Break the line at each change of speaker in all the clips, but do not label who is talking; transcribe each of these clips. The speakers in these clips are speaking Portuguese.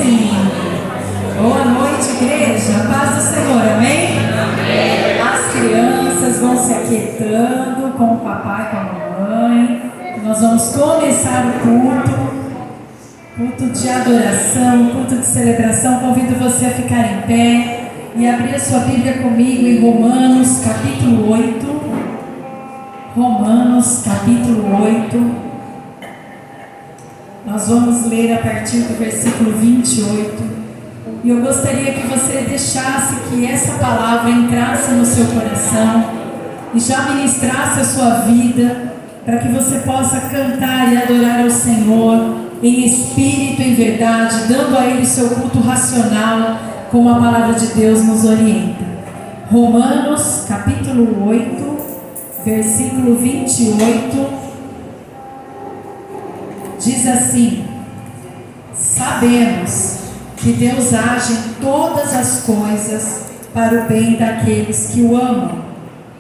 lindo. Boa noite, igreja. A paz do Senhor, amém? Amém. As crianças vão se aquietando com o papai e com a mamãe. Nós vamos começar o culto de adoração, culto de celebração. Convido você a ficar em pé e abrir a sua Bíblia comigo em Romanos, capítulo 8. Romanos, capítulo 8. Nós vamos ler a partir do versículo 28. E eu gostaria que você deixasse que essa palavra entrasse no seu coração e já ministrasse a sua vida, para que você possa cantar e adorar ao Senhor em espírito e em verdade, dando a Ele seu culto racional, como a palavra de Deus nos orienta. Romanos, capítulo 8, versículo 28, diz assim: sabemos que Deus age em todas as coisas para o bem daqueles que o amam,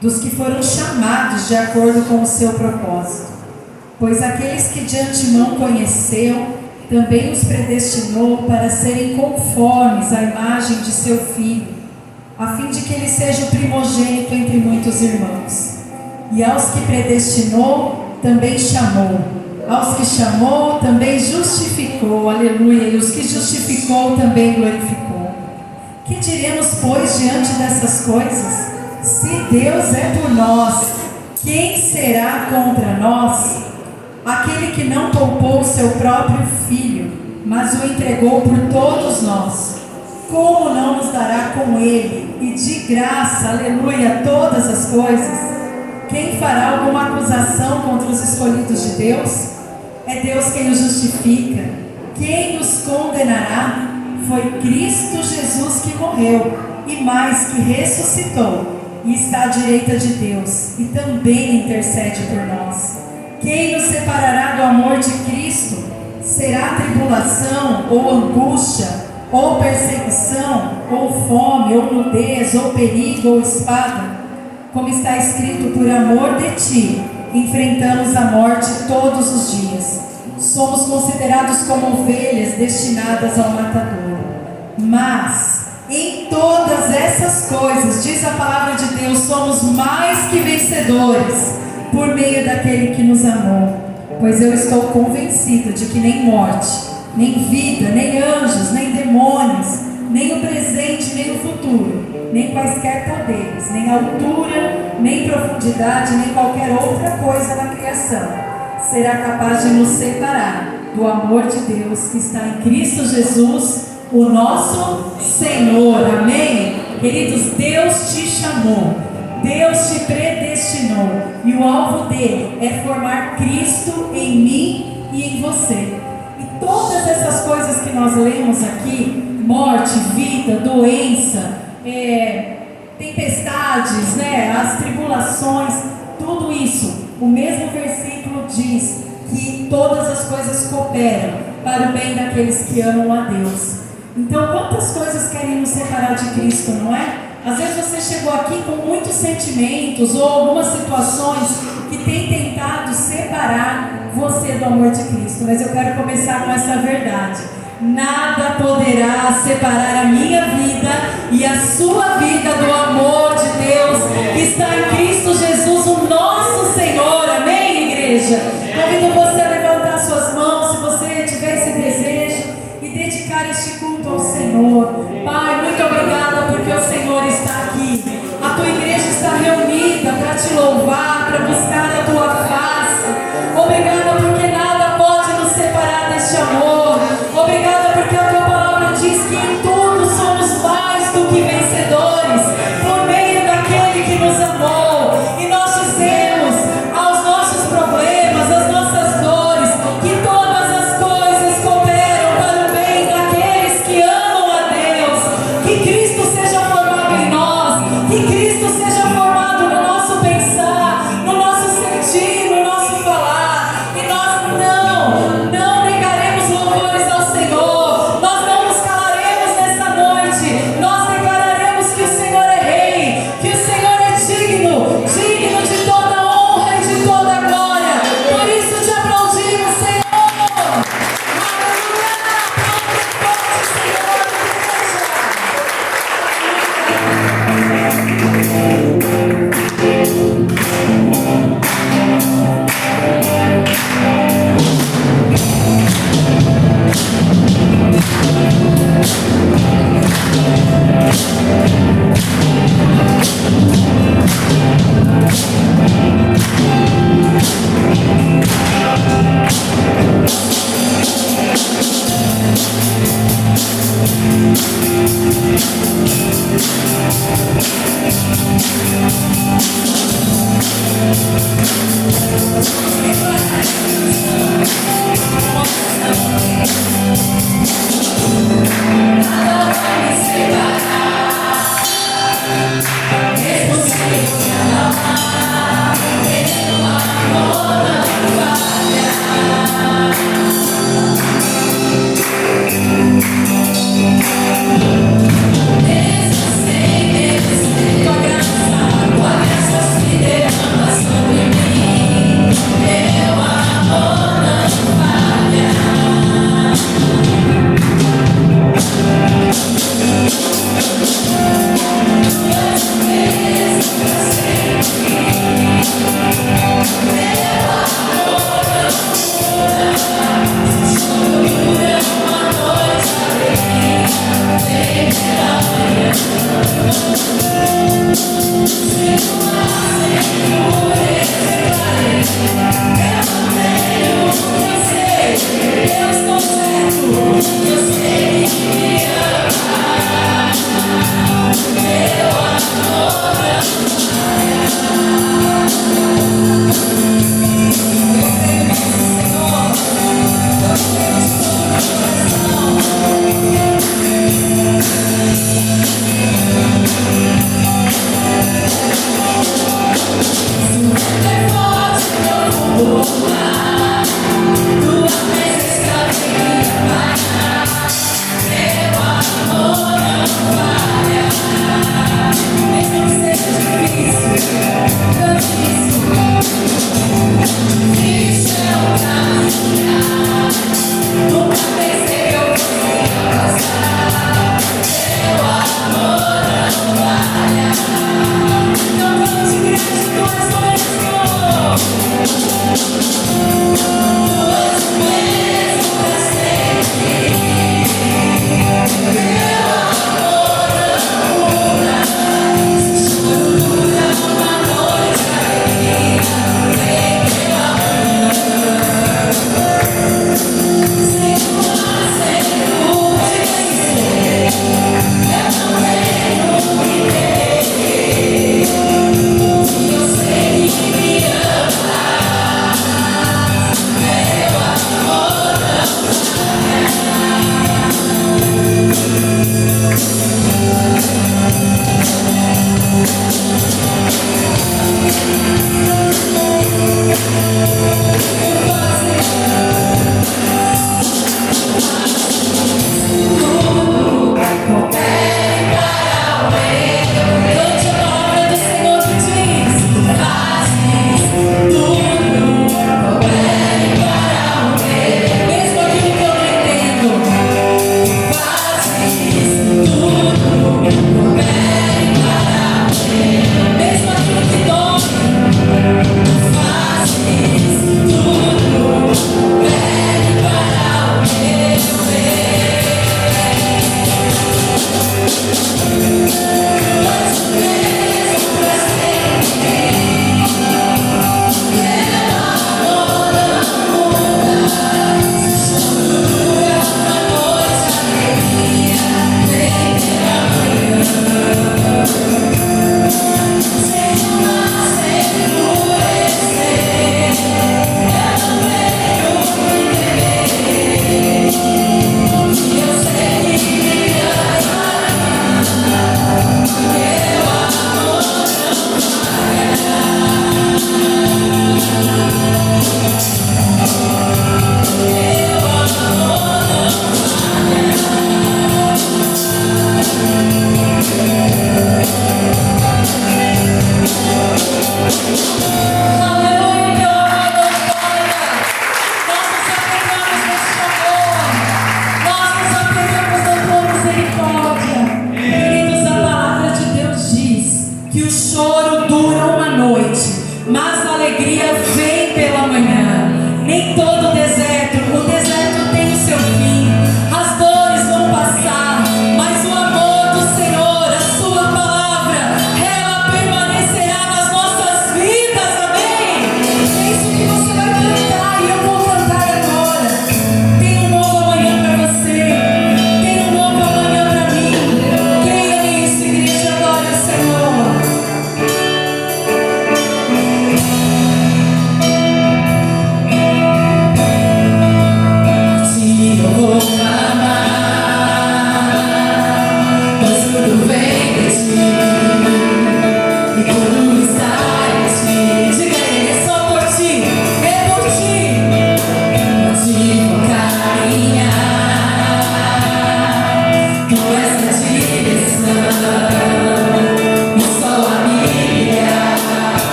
dos que foram chamados de acordo com o seu propósito. Pois aqueles que de antemão conheceu, também os predestinou para serem conformes à imagem de seu Filho, a fim de que ele seja o primogênito entre muitos irmãos. E aos que predestinou, também chamou. Aos que chamou, também justificou. Aleluia. E os que justificou, também glorificou. Que diremos, pois, diante dessas coisas? Se Deus é por nós, quem será contra nós? Aquele que não poupou o seu próprio Filho, mas o entregou por todos nós, como não nos dará com Ele, e de graça, aleluia, todas as coisas? Quem fará alguma acusação contra os escolhidos de Deus? É Deus quem os justifica. Quem os condenará? Foi Cristo Jesus que morreu, e mais, que ressuscitou, e está à direita de Deus, e também intercede por nós. Quem nos separará do amor de Cristo? Será tribulação, ou angústia, ou perseguição, ou fome, ou nudez, ou perigo, ou espada? Como está escrito: por amor de ti, enfrentamos a morte todos os dias. Somos considerados como ovelhas destinadas ao matador. Mas em todas essas coisas, diz a palavra de Deus, somos mais que vencedores por meio daquele que nos amou. Pois eu estou convencido de que nem morte, nem vida, nem anjos, nem demônios, nem o presente, nem o futuro, nem quaisquer poderes, nem altura, nem profundidade, nem qualquer outra coisa na criação será capaz de nos separar do amor de Deus que está em Cristo Jesus, o nosso Senhor. Amém? Queridos, Deus te chamou, Deus te predestinou, e o alvo dele é formar Cristo em mim e em você. E todas essas coisas que nós lemos aqui, morte, vida, doença, tempestades, as tribulações, tudo isso, o mesmo versículo diz que todas as coisas cooperam para o bem daqueles que amam a Deus. Então, quantas coisas querem nos separar de Cristo, não é? Às vezes você chegou aqui com muitos sentimentos ou algumas situações que têm tentado separar você do amor de Cristo. Mas eu quero começar com essa verdade: nada poderá separar a minha vida e a sua vida do amor de Deus que está em Cristo Jesus, o nosso Senhor. Amém, igreja? Convido você a levantar suas mãos, se você tiver esse desejo, e dedicar este culto ao Senhor. Pai, muito obrigada porque o Senhor está aqui. A tua igreja está reunida para te louvar, para buscar a tua face. Obrigada porque nada pode nos separar deste amor. Obrigada porque a tua palavra diz que em tudo somos mais do que vencedores por meio daquele que nos amou. E nós dizemos aos nossos problemas, às nossas dores, que todas as coisas cooperam para o bem daqueles que amam a Deus. Que Cristo seja formado em nós, que Cristo seja formado no nosso pensar, no nosso sentir, no nosso falar. Que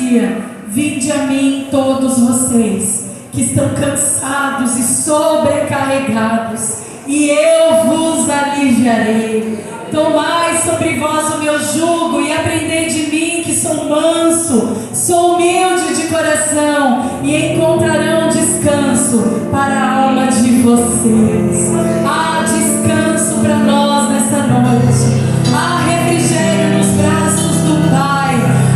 dizia: vinde a mim todos vocês que estão cansados e sobrecarregados, e eu vos aliviarei. Tomai sobre vós o meu jugo e aprendei de mim, que sou manso, sou humilde de coração, e encontrarão descanso para a alma de vocês. Há descanso para nós nessa noite. Há refrigério nos braços do Pai.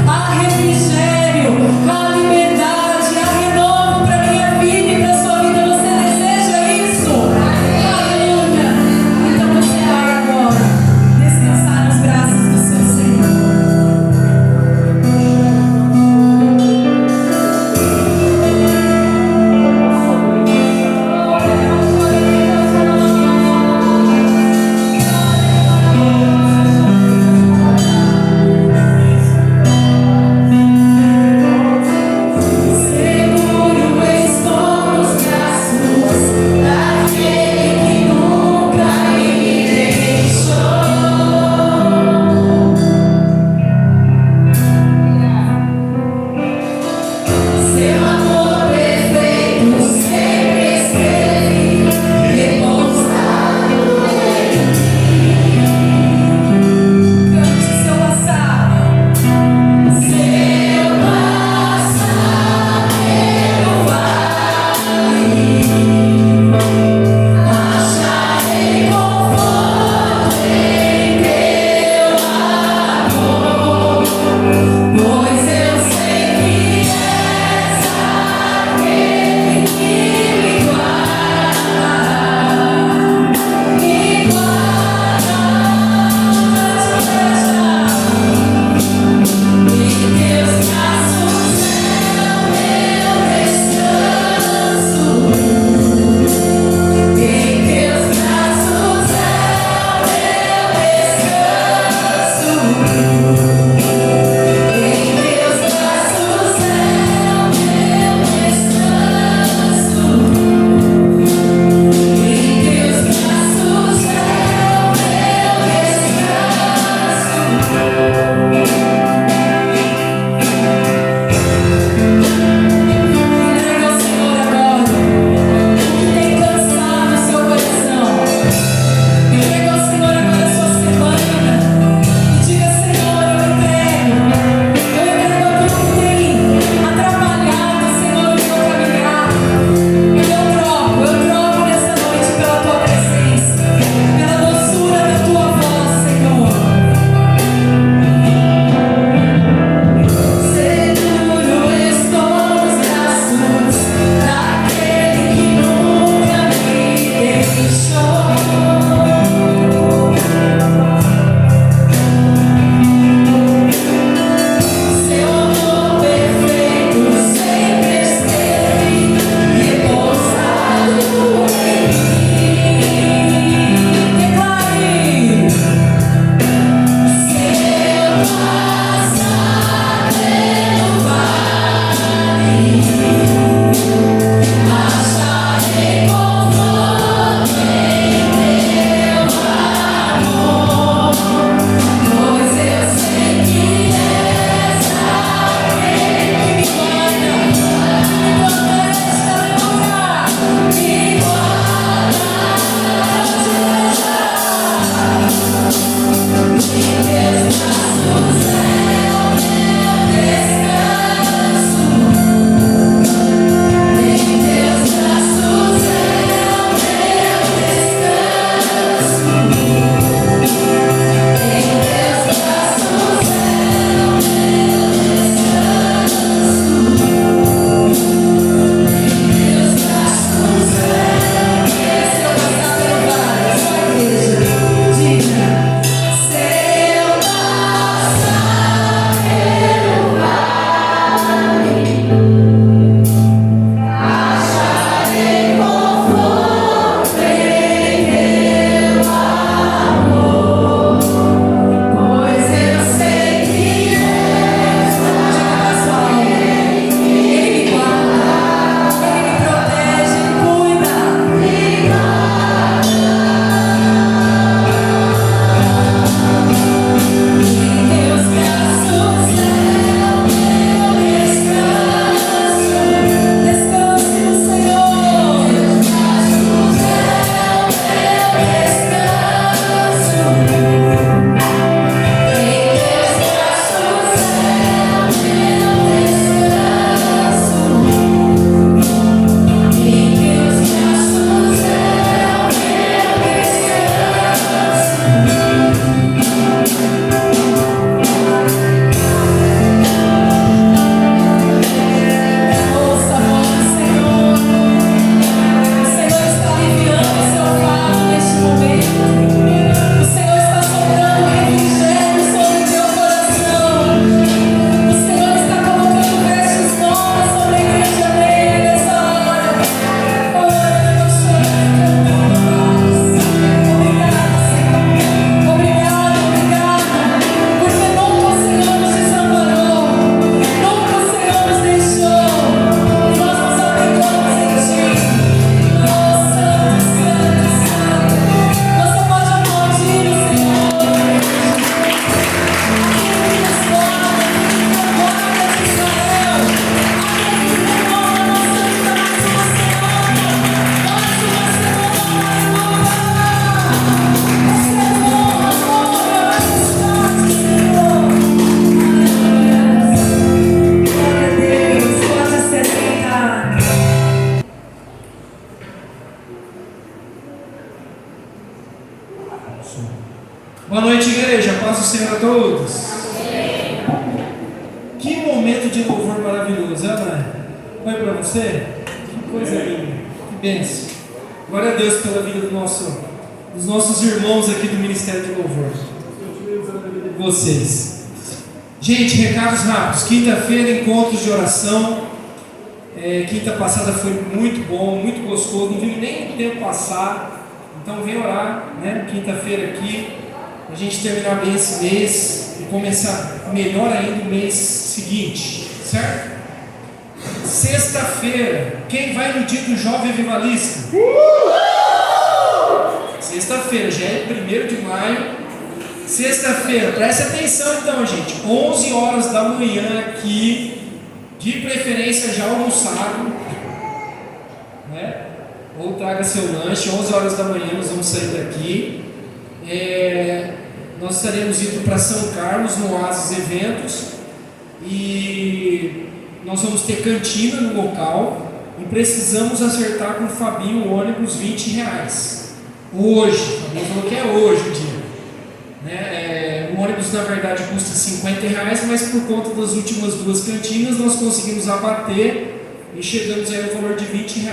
Há refrigério, há liberdade, há renovo para a minha vida e para a sua vida. Você deseja isso? Aleluia! Então você vai agora descansar nos braços do seu Senhor.
do Senhor a todos. Que momento de louvor maravilhoso, Ana. Foi para você? Que coisa linda, que bênção. Glória a Deus pela vida dos nossos irmãos aqui do Ministério de Louvor. Vocês. Gente, recados rápidos. Quinta-feira, encontros de oração. Quinta passada foi muito bom, muito gostoso. Não vi nem o tempo passar. Então vem orar, né? Quinta-feira aqui. A gente terminar bem esse mês e começar melhor ainda o mês seguinte, certo? Sexta-feira, quem vai no dia do jovem avivalista? Sexta-feira, já é 1º de maio. Sexta-feira, preste atenção então, gente. 11 horas da manhã aqui, de preferência já almoçado, né? Ou traga seu lanche. 11 horas da manhã nós vamos sair daqui. Nós estaremos indo para São Carlos, no Oasis Eventos, e nós vamos ter cantina no local, e precisamos acertar com o Fabinho o ônibus R$20. Hoje, o Fabinho falou que é hoje o dia. O ônibus na verdade custa R$50, mas por conta das últimas 2 cantinas nós conseguimos abater e chegamos aí ao valor de R$20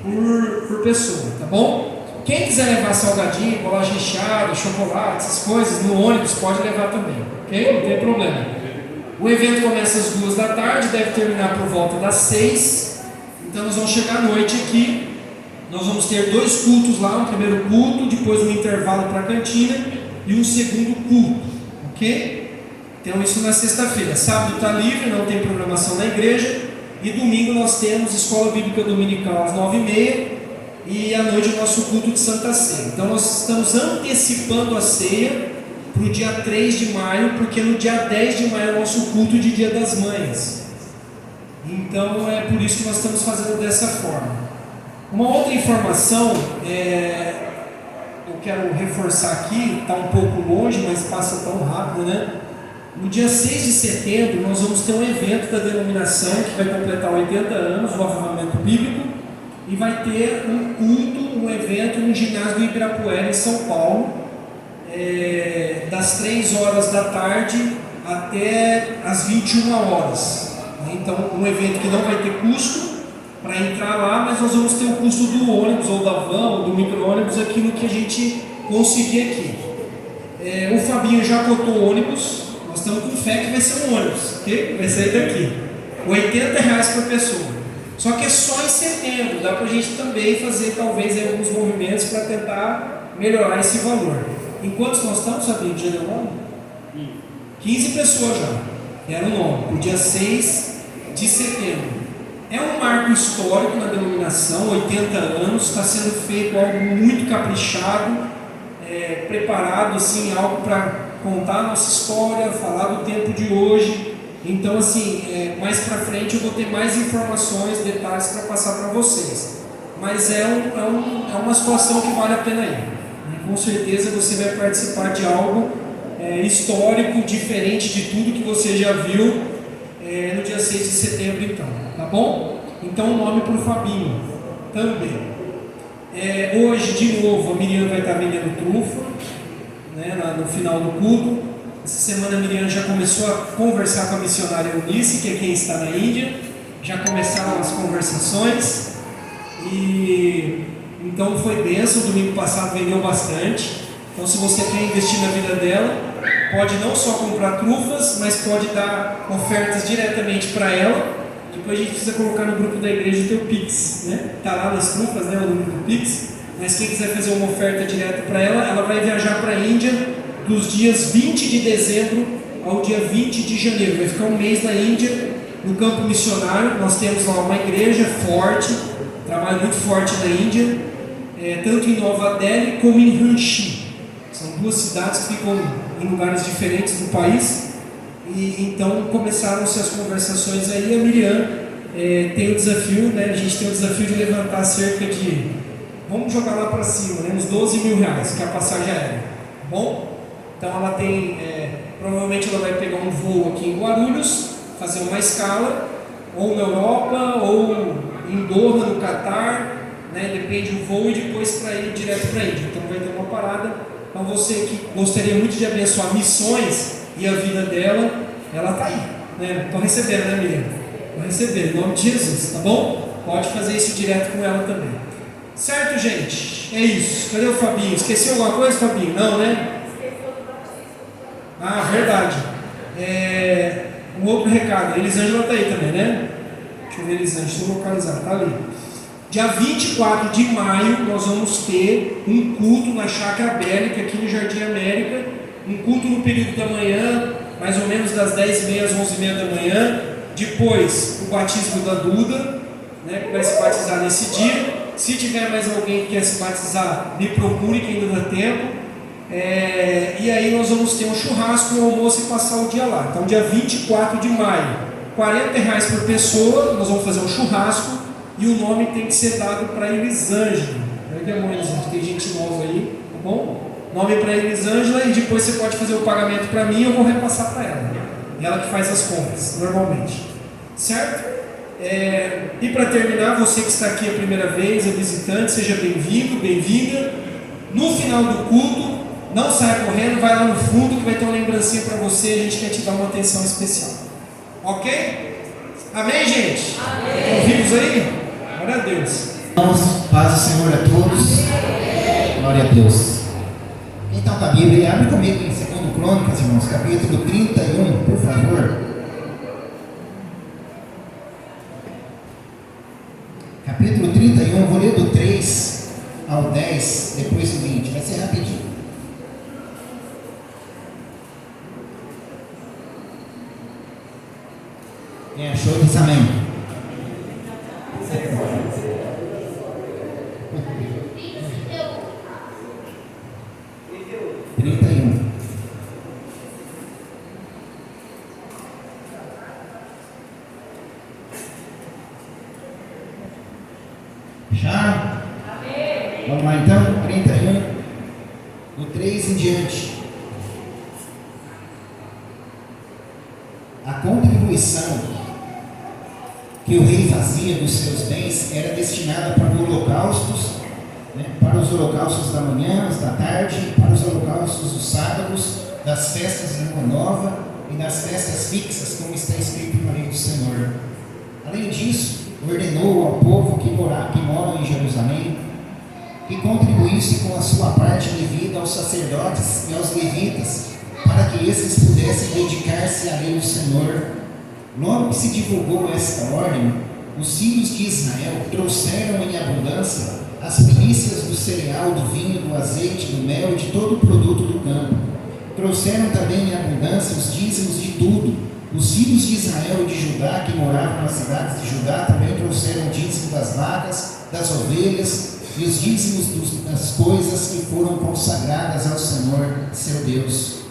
por pessoa, tá bom? Quem quiser levar salgadinho, bolacha recheada, chocolate, essas coisas no ônibus pode levar também, ok? Não tem problema. O evento começa às 2 da tarde, deve terminar por volta das 6. Então nós vamos chegar à noite aqui. Nós vamos ter 2 cultos lá, um primeiro culto, depois um intervalo para a cantina e um segundo culto, ok? Então isso na sexta-feira. Sábado está livre, não tem programação na igreja. E domingo nós temos Escola Bíblica Dominical às 9h30 e à noite o nosso culto de Santa Ceia. Então nós estamos antecipando a ceia para o dia 3 de maio, porque no dia 10 de maio é o nosso culto de Dia das Mães. Então é por isso que nós estamos fazendo dessa forma. Uma outra informação, eu quero reforçar aqui, está um pouco longe, mas passa tão rápido, né? No dia 6 de setembro, nós vamos ter um evento da denominação que vai completar 80 anos, o Avivamento Bíblico, e vai ter um culto, um evento no ginásio do Ibirapuera, em São Paulo, das 3 horas da tarde até as 21 horas. Então, um evento que não vai ter custo para entrar lá, mas nós vamos ter o custo do ônibus, ou da van, ou do micro-ônibus, aquilo que a gente conseguir aqui. O Fabinho já cotou o ônibus, nós estamos com fé que vai ser um ônibus, ok? Vai sair daqui. R$80 por pessoa. Só que é só em setembro, dá para a gente também fazer talvez alguns movimentos para tentar melhorar esse valor. Em quantos nós estamos, Fabinho? Dia deu nome? 15 pessoas já deram nome, para o dia 6 de setembro. É um marco histórico na denominação, 80 anos, está sendo feito algo muito caprichado, preparado assim, algo para contar a nossa história, falar do tempo de hoje. Então assim, mais para frente eu vou ter mais informações, detalhes para passar para vocês. Mas é uma situação que vale a pena ir. Com certeza você vai participar de algo histórico, diferente de tudo que você já viu no dia 6 de setembro então, tá bom? Então o nome para o Fabinho também. Hoje de novo a Miriam vai estar vendendo trufa, né, no final do culto. Essa semana a Miriam já começou a conversar com a missionária Eunice, que é quem está na Índia. Já começaram as conversações e então foi bênção. Domingo passado vendeu bastante. Então se você quer investir na vida dela, pode não só comprar trufas, mas pode dar ofertas diretamente para ela. Depois a gente precisa colocar no grupo da igreja o teu Pix, né? Está lá nas trufas, né, o número do Pix. Mas quem quiser fazer uma oferta direta para ela, ela vai viajar para a Índia dos dias 20 de dezembro ao dia 20 de janeiro. Vai ficar um mês na Índia, no campo missionário. Nós temos lá uma igreja forte, trabalho muito forte na Índia, tanto em Nova Delhi como em Ranchi. São 2 cidades que ficam em lugares diferentes do país. E então começaram-se as conversações aí. A Miriam tem o desafio, né? A gente tem o desafio de levantar cerca de, vamos jogar lá para cima, né? Uns R$12.000, que é a passagem aérea, tá bom? Então ela tem, provavelmente ela vai pegar um voo aqui em Guarulhos, fazer uma escala, ou na Europa, ou em Doha, no Catar, né? Depende do voo, e depois para ir direto para a Índia. Então vai ter uma parada Então você que gostaria muito de abençoar missões e a vida dela, ela está aí. Estou recebendo, né, Miriam? Estou recebendo, em nome de Jesus, tá bom? Pode fazer isso direto com ela também. Certo, gente? É isso. Cadê o Fabinho? Esqueci alguma coisa, Fabinho? Não, né? Ah, verdade. Um outro recado. A Elisângela está aí também, né? Deixa eu ver, Elisângela, deixa eu localizar. Está ali. Dia 24 de maio, nós vamos ter um culto na Chácara Bélica, aqui no Jardim América. Um culto no período da manhã, mais ou menos das 10h30 às 11h30 da manhã. Depois, o batismo da Duda, né, que vai se batizar nesse dia. Se tiver mais alguém que quer se batizar, me procure que ainda dá tempo. E aí nós vamos ter um churrasco, um almoço e passar o dia lá. Então, dia 24 de maio, R$40 por pessoa, nós vamos fazer um churrasco e o nome tem que ser dado para Elisângela. Olha que amor, Elisângela, tem gente nova aí, tá bom? Nome para Elisângela e depois você pode fazer o pagamento para mim e eu vou repassar para ela. Ela que faz as contas, normalmente. Certo? E para terminar, você que está aqui a primeira vez, é visitante, seja bem-vindo, bem-vinda. No final do culto, não saia correndo, vai lá no fundo que vai ter uma lembrancinha para você, a gente quer te dar uma atenção especial. Ok? Amém, gente? Amém. Estão vivos aí? Glória a Deus.
Irmãos, paz do Senhor a todos. Glória a Deus. Então, tá a Bíblia, abre comigo em 2 Crônicas, irmãos, capítulo 31, por favor. Capítulo 31, vou ler do 3 ao 10, depois do 20, vai ser rapidinho. Achou? Diz amém. 31. Já? Amém. Vamos lá então, 31, do 3 em diante. A contribuição que o rei fazia dos seus bens era destinada para holocaustos, para os holocaustos da manhã, os da tarde, para os holocaustos dos sábados, das festas de Lua Nova e das festas fixas, como está escrito na lei do Senhor. Além disso, ordenou ao povo que mora em Jerusalém que contribuísse com a sua parte devida aos sacerdotes e aos levitas, para que esses pudessem dedicar-se à lei do Senhor. Logo que se divulgou esta ordem, os filhos de Israel trouxeram em abundância as primícias do cereal, do vinho, do azeite, do mel e de todo o produto do campo. Trouxeram também em abundância os dízimos de tudo. Os filhos de Israel e de Judá, que moravam nas cidades de Judá, também trouxeram o dízimo das vacas, das ovelhas e os dízimos das coisas que foram consagradas ao Senhor, seu Deus.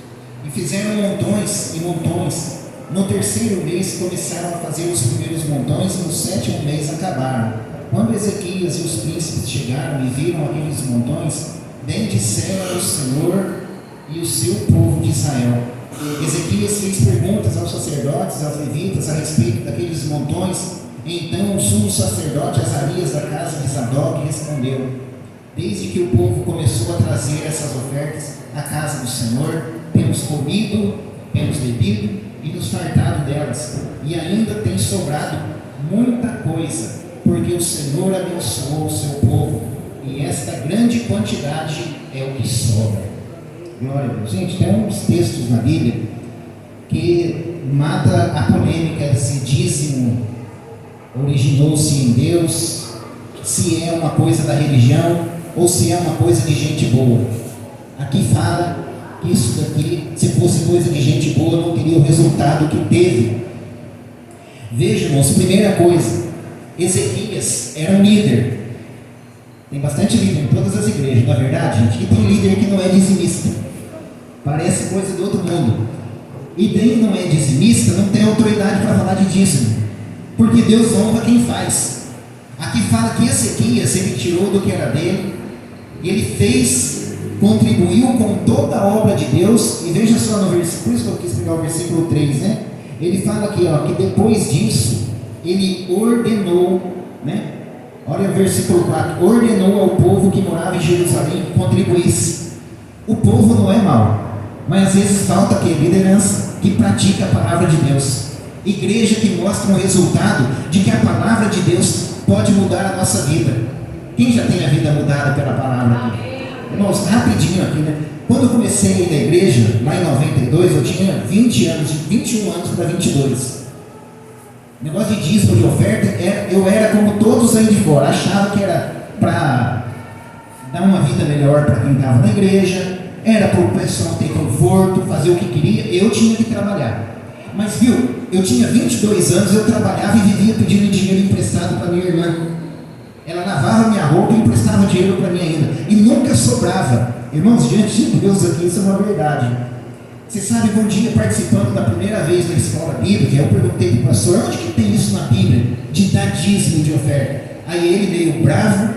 E fizeram montões e montões. No terceiro mês começaram a fazer os primeiros montões e no sétimo mês acabaram. Quando Ezequias e os príncipes chegaram e viram aqueles montões, bendisseram o Senhor e o seu povo de Israel. Ezequias fez perguntas aos sacerdotes, aos levitas, a respeito daqueles montões. Então o sumo sacerdote Azarias, da casa de Zadok, respondeu: desde que o povo começou a trazer essas ofertas à casa do Senhor, temos comido, temos bebido e nos fartado delas, e ainda tem sobrado muita coisa, porque o Senhor abençoou o seu povo, e esta grande quantidade é o que sobra. Glória a Deus. Gente, tem uns textos na Bíblia que mata a polêmica se dízimo originou-se em Deus, se é uma coisa da religião ou se é uma coisa de gente boa. Aqui fala que isso daqui, se fosse coisa de gente boa, não teria o resultado que teve. Vejam, irmãos, primeira coisa, Ezequias era um líder. Tem bastante líder em todas as igrejas, não é verdade, gente? E tem líder que não é dizimista. Parece coisa do outro mundo. E quem não é dizimista não tem autoridade para falar de dízimo, porque Deus honra quem faz. Aqui fala que Ezequias, ele tirou do que era dele, e ele fez, contribuiu com toda a obra de Deus. E veja só no versículo, por isso que eu quis pegar o versículo 3, né? Ele fala aqui, que depois disso, ele ordenou, né? Olha o versículo 4, ordenou ao povo que morava em Jerusalém que contribuísse. O povo não é mau, mas às vezes falta aqui liderança que pratica a palavra de Deus. Igreja que mostra um resultado de que a palavra de Deus pode mudar a nossa vida. Quem já tem a vida mudada pela palavra aqui? Irmãos, rapidinho aqui, né? Quando eu comecei a ir na igreja, lá em 92, eu tinha 20 anos, de 21 anos para 22. Negócio de dízimo, de oferta, eu era como todos aí de fora. Achava que era para dar uma vida melhor para quem estava na igreja, era para o pessoal ter conforto, fazer o que queria. Eu tinha que trabalhar. Mas viu, eu tinha 22 anos, eu trabalhava e vivia pedindo dinheiro emprestado para minha irmã. Ela lavava minha roupa e emprestava dinheiro para mim ainda. E nunca sobrava. Irmãos, diante de Deus aqui, isso é uma verdade. Você sabe que um dia, participando da primeira vez da escola bíblica, eu perguntei para o pastor, onde que tem isso na Bíblia, de dar dízimo de oferta? Aí ele meio bravo,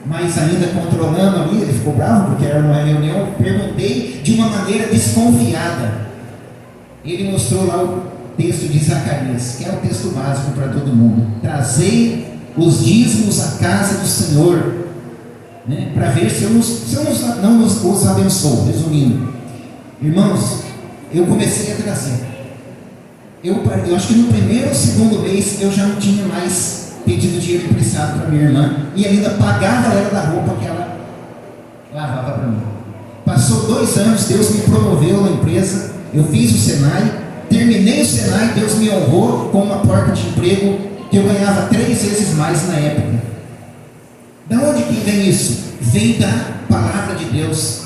mas ainda controlando ali, ele ficou bravo porque era uma reunião, eu perguntei de uma maneira desconfiada. Ele mostrou lá o texto de Zacarias, que é o texto básico para todo mundo. Trazei os dízimos à casa do Senhor, né, para ver se eu não os abençoo. Resumindo, irmãos, eu comecei a trazer. Eu acho que no primeiro ou segundo mês eu já não tinha mais pedido dinheiro emprestado para minha irmã e ainda pagava ela da roupa que ela lavava para mim. Passou 2 anos, Deus me promoveu na empresa, eu fiz o Senai, terminei o Senai, Deus me honrou com uma porta de emprego que eu ganhava 3 vezes mais na época. Da onde que vem isso? Vem da palavra de Deus.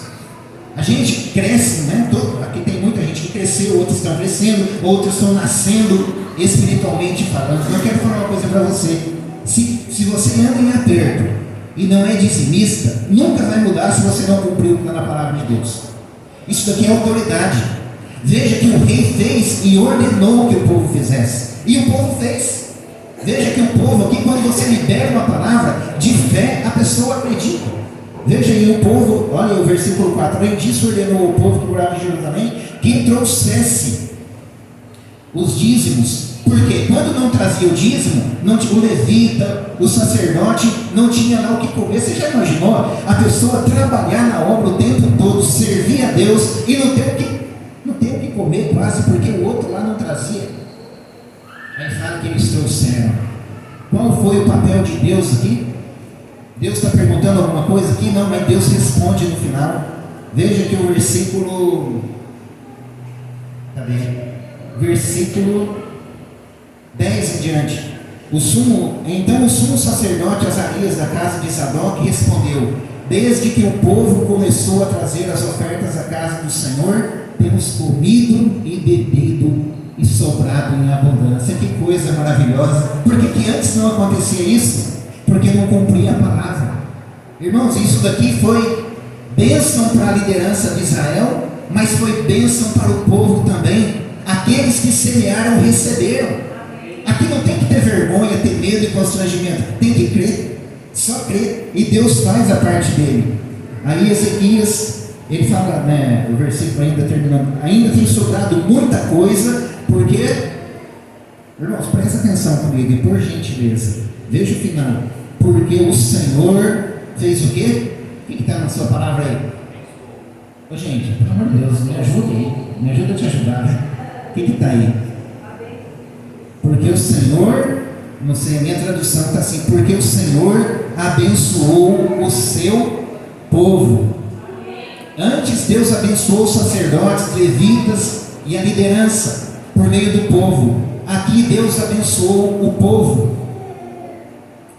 A gente cresce, né? Aqui tem muita gente que cresceu, outros estão crescendo, outros estão nascendo espiritualmente falando. Eu quero falar uma coisa para você. Se você anda em aperto e não é dizimista, nunca vai mudar se você não cumprir o que está na palavra de Deus. Isso daqui é autoridade. Veja que o rei fez e ordenou que o povo fizesse. E o povo fez. Veja que o povo aqui, quando você libera uma palavra de fé, a pessoa acredita. Veja aí o povo, olha o versículo 4. Além disso, ordenou o povo que morava em Jerusalém que trouxesse os dízimos. Porque quando não trazia o dízimo, o levita, o sacerdote, não tinha lá o que comer. Você já imaginou a pessoa trabalhar na obra o tempo todo, servir a Deus e não ter o que comer quase, porque o outro lá não trazia? Aí fala que eles trouxeram. Qual foi o papel de Deus aqui? Deus está perguntando alguma coisa aqui? Não, mas Deus responde no final. Veja que o versículo, cadê? Versículo 10 em diante. Então o sumo sacerdote Azarias da casa de Sadoc respondeu: desde que o povo começou a trazer as ofertas à casa do Senhor, temos comido e bebido e sobrado em abundância. Que coisa maravilhosa. Por que antes não acontecia isso? Porque não cumpria a palavra. Irmãos, isso daqui foi bênção para a liderança de Israel, mas foi bênção para o povo também. Aqueles que semearam receberam. Aqui não tem que ter vergonha, ter medo e constrangimento. Tem que crer, só crer, e Deus faz a parte dele. Aí Ezequias, ele fala, né, o versículo ainda terminando, ainda tem sobrado muita coisa, porque, irmãos, presta atenção comigo, e por gentileza, veja o final. Porque o Senhor fez o quê? O que está na sua palavra aí? Ô gente, pelo amor de Deus, me ajuda aí, me ajuda a te ajudar. O que está aí? Porque o Senhor, não sei, a minha tradução está assim: porque o Senhor abençoou o seu povo. Antes Deus abençoou os sacerdotes, levitas e a liderança por meio do povo. Aqui Deus abençoou o povo.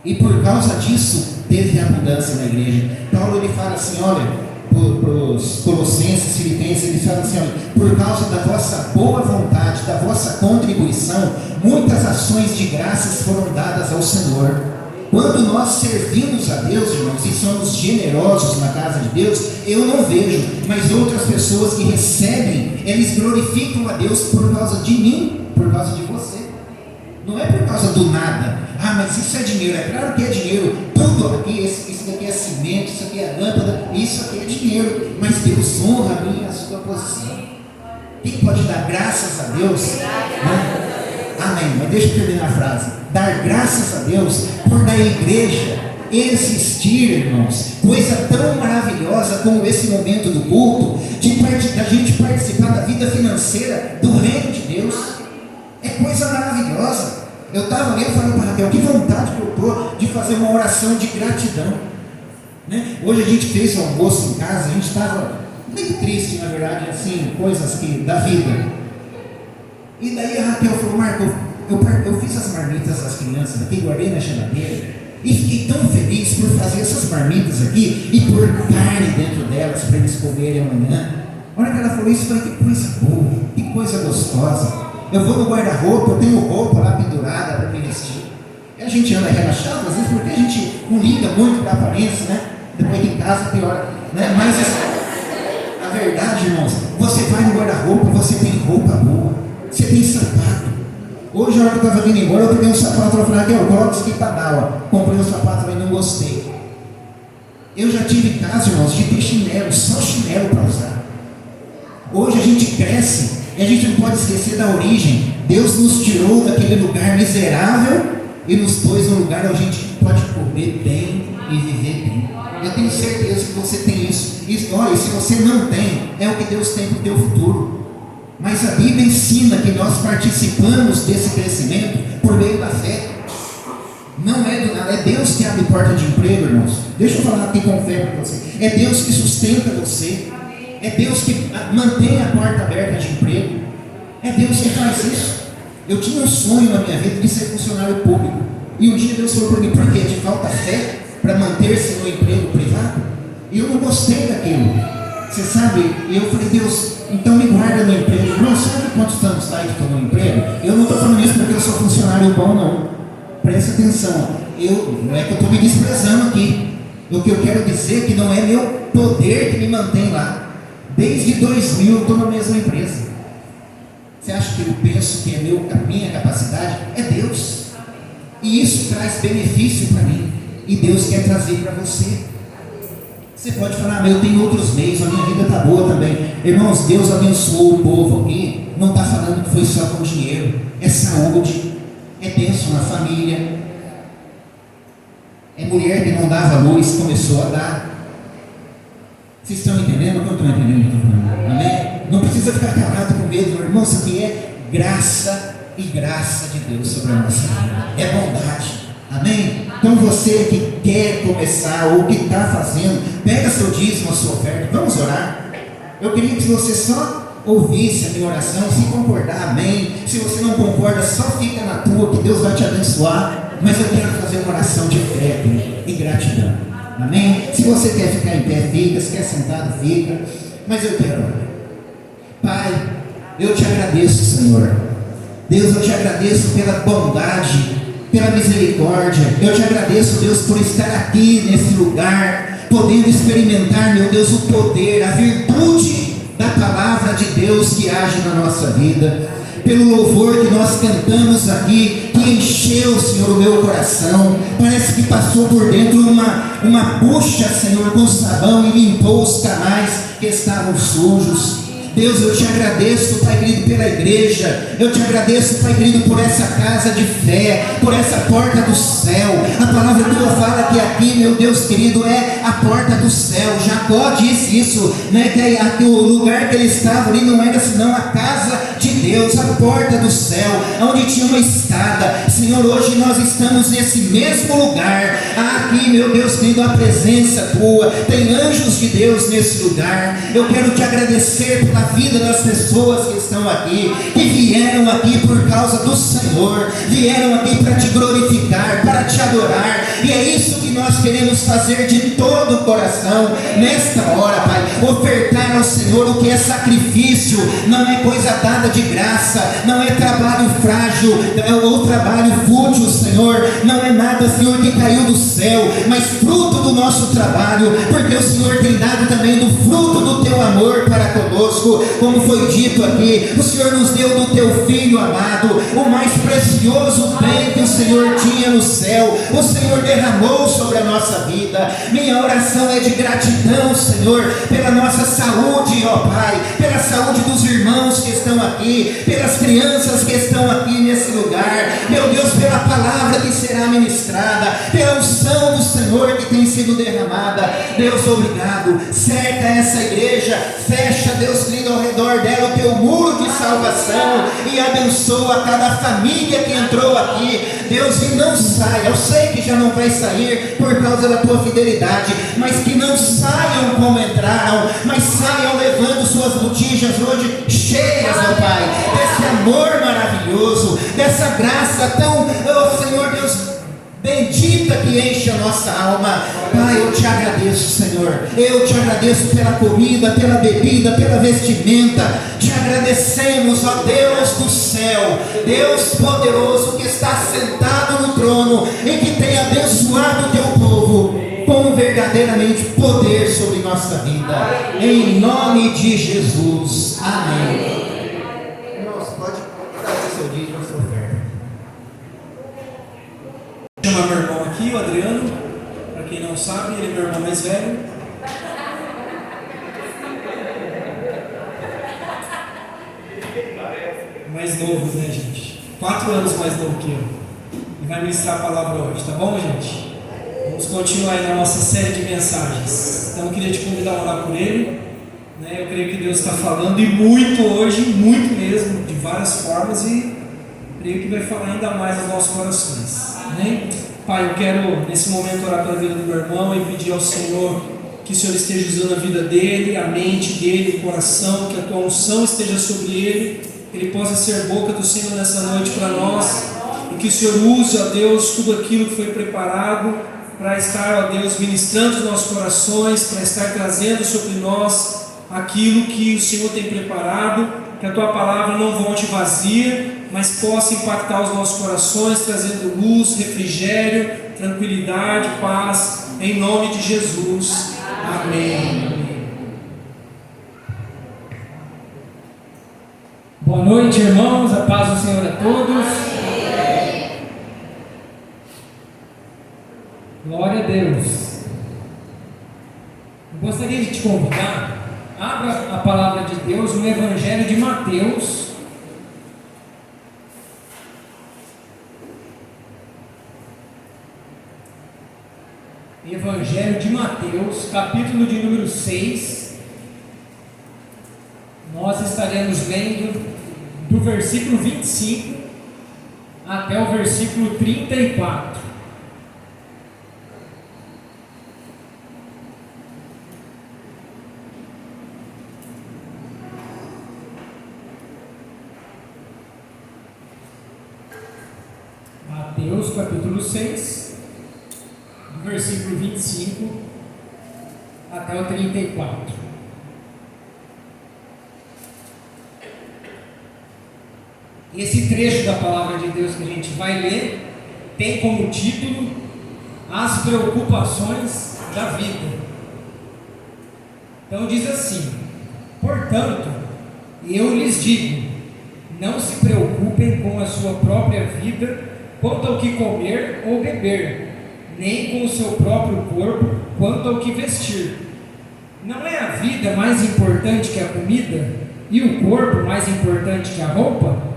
E por causa disso, teve abundância na igreja. Paulo ele fala assim, olha, para os Colossenses, Filipenses, ele fala assim, olha, por causa da vossa boa vontade, da vossa contribuição, muitas ações de graças foram dadas ao Senhor. Quando nós servimos a Deus, irmãos, e somos generosos na casa de Deus, eu não vejo, mas outras pessoas que recebem, eles glorificam a Deus por causa de mim, por causa de você. Não é por causa do nada. Ah, mas isso é dinheiro. É claro que é dinheiro. Tudo aqui, isso daqui é cimento, isso aqui é lâmpada, isso aqui é dinheiro. Mas Deus honra a mim e a sua posição. Quem pode dar graças a Deus? Né? Amém. Mas deixa eu terminar a frase. Dar graças a Deus por da igreja existir, irmãos, coisa tão maravilhosa como esse momento do culto, da gente participar da vida financeira do reino de Deus. É coisa maravilhosa. Eu estava ali, eu falei para Raquel, que vontade que eu estou de fazer uma oração de gratidão, né? Hoje a gente fez o almoço em casa, a gente estava meio triste, na verdade, assim, coisas da vida. E daí a Raquel falou: Marco, eu fiz as marmitas das crianças aqui, guardei na geladeira, e fiquei tão feliz por fazer essas marmitas aqui e pôr carne dentro delas para eles comerem amanhã. A hora que ela falou isso, eu falei: que coisa boa, que coisa gostosa. Eu vou no guarda-roupa, eu tenho roupa lá pendurada para me vestir. E a gente anda relaxado, às vezes, porque a gente não liga muito para a aparência, né? Depois de casa pior, né? Mas a verdade, irmãos, você vai no guarda-roupa, você tem roupa boa, você tem sapato. Hoje, a hora que eu estava vindo embora, eu peguei um sapato, eu falei: aqui, eu coloco isso aqui para dar, ó. Comprei um sapato, mas não gostei. Eu já tive caso, irmãos, de ter chinelo, só chinelo para usar. Hoje a gente cresce e a gente não pode esquecer da origem. Deus nos tirou daquele lugar miserável e nos pôs num lugar onde a gente pode comer bem e viver bem. Eu tenho certeza que você tem isso. Olha, se você não tem, é o que Deus tem para o teu futuro. Mas a Bíblia ensina que nós participamos desse crescimento por meio da fé. Não é do nada, é Deus que abre porta de emprego, irmãos. Deixa eu falar aqui com fé para você. É Deus que sustenta você. É Deus que mantém a porta aberta de emprego. É Deus que faz isso. Eu tinha um sonho na minha vida de ser funcionário público. E um dia Deus falou para mim: por quê? Te falta fé para manter-se no emprego privado? E eu não gostei daquilo. Você sabe? E eu falei: Deus, então me guarda no emprego. Irmão, sabe quantos anos está aí que estou no emprego? Eu não estou falando isso porque eu sou funcionário bom, não. Presta atenção. Não é que eu estou me desprezando aqui. O que eu quero dizer é que não é meu poder que me mantém lá. Desde 2000 eu estou na mesma empresa. Você acha que eu penso que é minha capacidade? É Deus. E isso traz benefício para mim. E Deus quer trazer para você. Você pode falar: mas eu tenho outros meios, a minha vida está boa também. Irmãos, Deus abençoou o povo aqui. Não está falando que foi só com dinheiro. É saúde, é bênção na família. É mulher que não dava luz, começou a dar. Vocês estão entendendo? Não estão entendendo? Amém? Não precisa ficar calado com medo, irmão. Isso aqui é graça e graça de Deus sobre a nossa vida. É bondade. Amém? Então você que quer começar ou que está fazendo, pega seu dízimo, a sua oferta. Vamos orar. Eu queria que você só ouvisse a minha oração, se concordar, amém. Se você não concorda, só fica na tua, que Deus vai te abençoar. Mas eu quero fazer uma oração de fé e gratidão. Amém? Se você quer ficar em pé, fica. Se quer sentado, fica. Mas eu quero orar. Pai, eu te agradeço, Senhor. Deus, eu te agradeço pela bondade, pela misericórdia. Eu te agradeço, Deus, por estar aqui nesse lugar, podendo experimentar, meu Deus, o poder, a virtude da palavra de Deus que age na nossa vida. Pelo louvor que nós cantamos aqui, que encheu, Senhor, o meu coração. Parece que passou por dentro uma bucha, Senhor, com sabão e limpou os canais que estavam sujos. Deus, eu te agradeço, Pai querido, pela igreja. Eu te agradeço, Pai querido, por essa casa de fé, por essa porta do céu. A palavra tua fala que aqui, meu Deus querido, é a porta do céu. Jacó disse isso, né? Que o lugar que ele estava ali não era senão a casa de Deus, a porta do céu, onde tinha uma escada. Senhor, hoje nós estamos nesse mesmo lugar. Aqui, meu Deus querido, a presença tua, tem anjos de Deus nesse lugar. Eu quero te agradecer pela vida das pessoas que estão aqui, que vieram aqui por causa do Senhor, vieram aqui para te glorificar, para te adorar. E é isso que nós queremos fazer de todo o coração nesta hora, Pai. Ofertar ao Senhor o que é sacrifício, não é coisa dada de graça, não é trabalho frágil ou trabalho fútil, Senhor. Não é nada, Senhor, que caiu do céu, mas fruto do nosso trabalho, porque o Senhor tem dado também do fruto do teu amor para conosco. Como foi dito aqui, o Senhor nos deu do teu Filho amado, o mais precioso bem que o Senhor tinha no céu. O Senhor derramou sobre a nossa vida. Minha oração é de gratidão, Senhor, pela nossa saúde, ó Pai, pela saúde dos irmãos que estão aqui, pelas crianças que estão aqui nesse lugar, meu Deus, pela palavra que será ministrada, pela unção do Senhor que tem sido derramada. Deus, obrigado. Cerca essa igreja, fecha, Deus querido, ao redor dela o teu muro de salvação e abençoa cada família que entrou aqui. Deus, que não saia, eu sei que já não vai sair por causa da tua fidelidade, mas que não saiam como entraram, mas saiam levando suas botijas hoje cheias, meu Pai, desse amor maravilhoso, dessa graça tão, oh Senhor Deus, bendita que enche a nossa alma. Pai, eu te agradeço, Senhor. Eu te agradeço pela comida, pela bebida, pela vestimenta. Te agradecemos, ó Deus do céu, Deus poderoso que está sentado no trono e que tem abençoado o teu povo com verdadeiramente poder sobre nossa vida. Em nome de Jesus. Amém. Irmãos, pode trazer seu dízimo, sua oferta.
Vou chamar meu irmão aqui, o Adriano. Para quem não sabe, ele é meu irmão mais velho. Mais novo, né, gente? 4 anos mais novo que eu. E vai ministrar a palavra hoje, tá bom, gente? Vamos continuar aí na nossa série de mensagens. Então eu queria te convidar a orar por ele. Né? Eu creio que Deus está falando e muito hoje, muito mesmo, de várias formas, e creio que vai falar ainda mais aos nossos corações. Amém? Pai, eu quero nesse momento orar pela vida do meu irmão e pedir ao Senhor que o Senhor esteja usando a vida dele, a mente dele, o coração, que a tua unção esteja sobre ele, que ele possa ser boca do Senhor nessa noite para nós, e que o Senhor use, ó Deus, tudo aquilo que foi preparado para estar, ó Deus, ministrando os nossos corações, para estar trazendo sobre nós aquilo que o Senhor tem preparado, que a tua palavra não volte vazia, mas possa impactar os nossos corações, trazendo luz, refrigério, tranquilidade, paz, em nome de Jesus. Amém.
Boa noite, irmãos, a paz do Senhor a todos. Glória a Deus. Eu gostaria de te convidar, abra a palavra de Deus no Evangelho de Mateus. Evangelho de Mateus, capítulo de número 6. Nós estaremos lendo do versículo 25 até o versículo 34. Mateus capítulo 6, do versículo 25 até o 34. Esse trecho da palavra de Deus que a gente vai ler tem como título As Preocupações da Vida. Então diz assim: portanto, eu lhes digo, não se preocupem com a sua própria vida quanto ao que comer ou beber, nem com o seu próprio corpo quanto ao que vestir. Não é a vida mais importante que a comida, e o corpo mais importante que a roupa?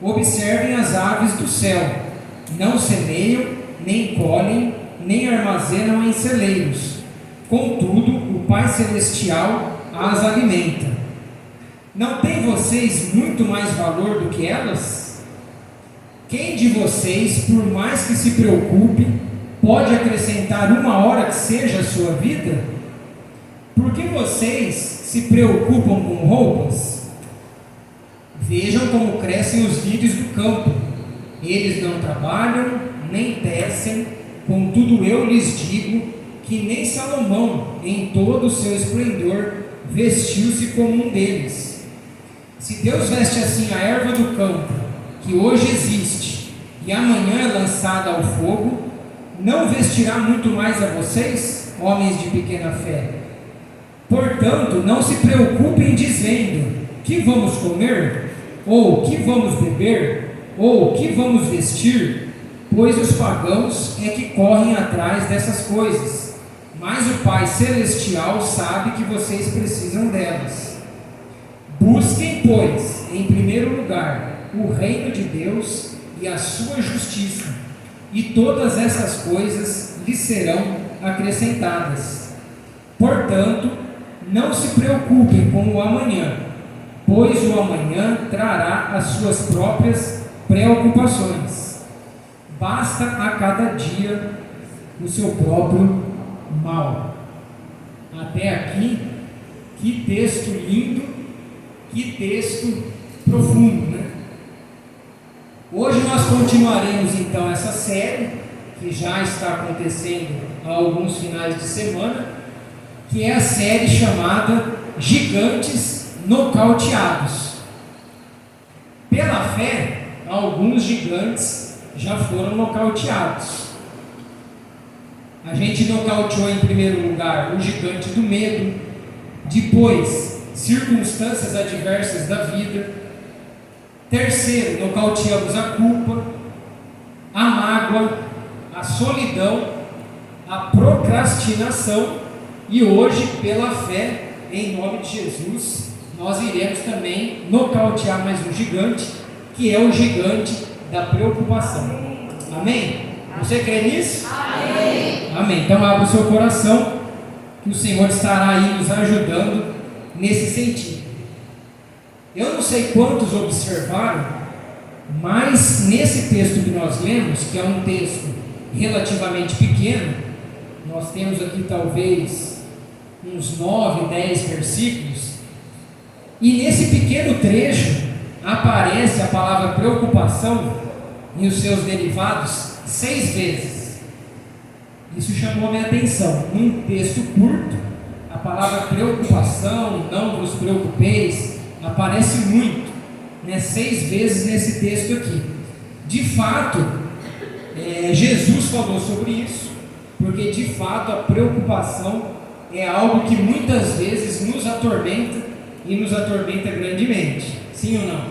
Observem as aves do céu, não semeiam, nem colhem, nem armazenam em celeiros, contudo o Pai Celestial as alimenta. Não têm vocês muito mais valor do que elas? Quem de vocês, por mais que se preocupe, pode acrescentar uma hora que seja a sua vida? Por que vocês se preocupam com roupas? Vejam como crescem os lírios do campo. Eles não trabalham, nem tecem, contudo eu lhes digo que nem Salomão, em todo o seu esplendor, vestiu-se como um deles. Se Deus veste assim a erva do campo, que hoje existe, e amanhã é lançada ao fogo, não vestirá muito mais a vocês, homens de pequena fé? Portanto, não se preocupem dizendo, que vamos comer? Ou que vamos beber? Ou que vamos vestir? Pois os pagãos é que correm atrás dessas coisas, mas o Pai Celestial sabe que vocês precisam delas. Busquem, pois, em primeiro lugar, o reino de Deus e a sua justiça, e todas essas coisas lhe serão acrescentadas. Portanto, não se preocupem com o amanhã, pois o amanhã trará as suas próprias preocupações. Basta a cada dia o seu próprio mal. Até aqui, que texto lindo, que texto profundo, né? Hoje nós continuaremos então essa série, que já está acontecendo há alguns finais de semana, que é a série chamada Gigantes Nocauteados. Pela fé, alguns gigantes já foram nocauteados. A gente nocauteou em primeiro lugar o gigante do medo, depois circunstâncias adversas da vida. Terceiro, nocauteamos a culpa, a mágoa, a solidão, a procrastinação, e hoje, pela fé, em nome de Jesus, nós iremos também nocautear mais um gigante, que é o gigante da preocupação. Amém? Você crê nisso? Amém. Amém. Então abra o seu coração, que o Senhor estará aí nos ajudando nesse sentido. Eu não sei quantos observaram, mas nesse texto que nós lemos, que é um texto relativamente pequeno, nós temos aqui talvez uns 9, 10 versículos, e nesse pequeno trecho aparece a palavra preocupação e os seus derivados 6 vezes. Isso chamou a minha atenção. Num texto curto, a palavra preocupação, não vos preocupeis, aparece muito, 6 vezes nesse texto aqui. De fato, Jesus falou sobre isso, porque de fato a preocupação é algo que muitas vezes nos atormenta, e nos atormenta grandemente. Sim ou não?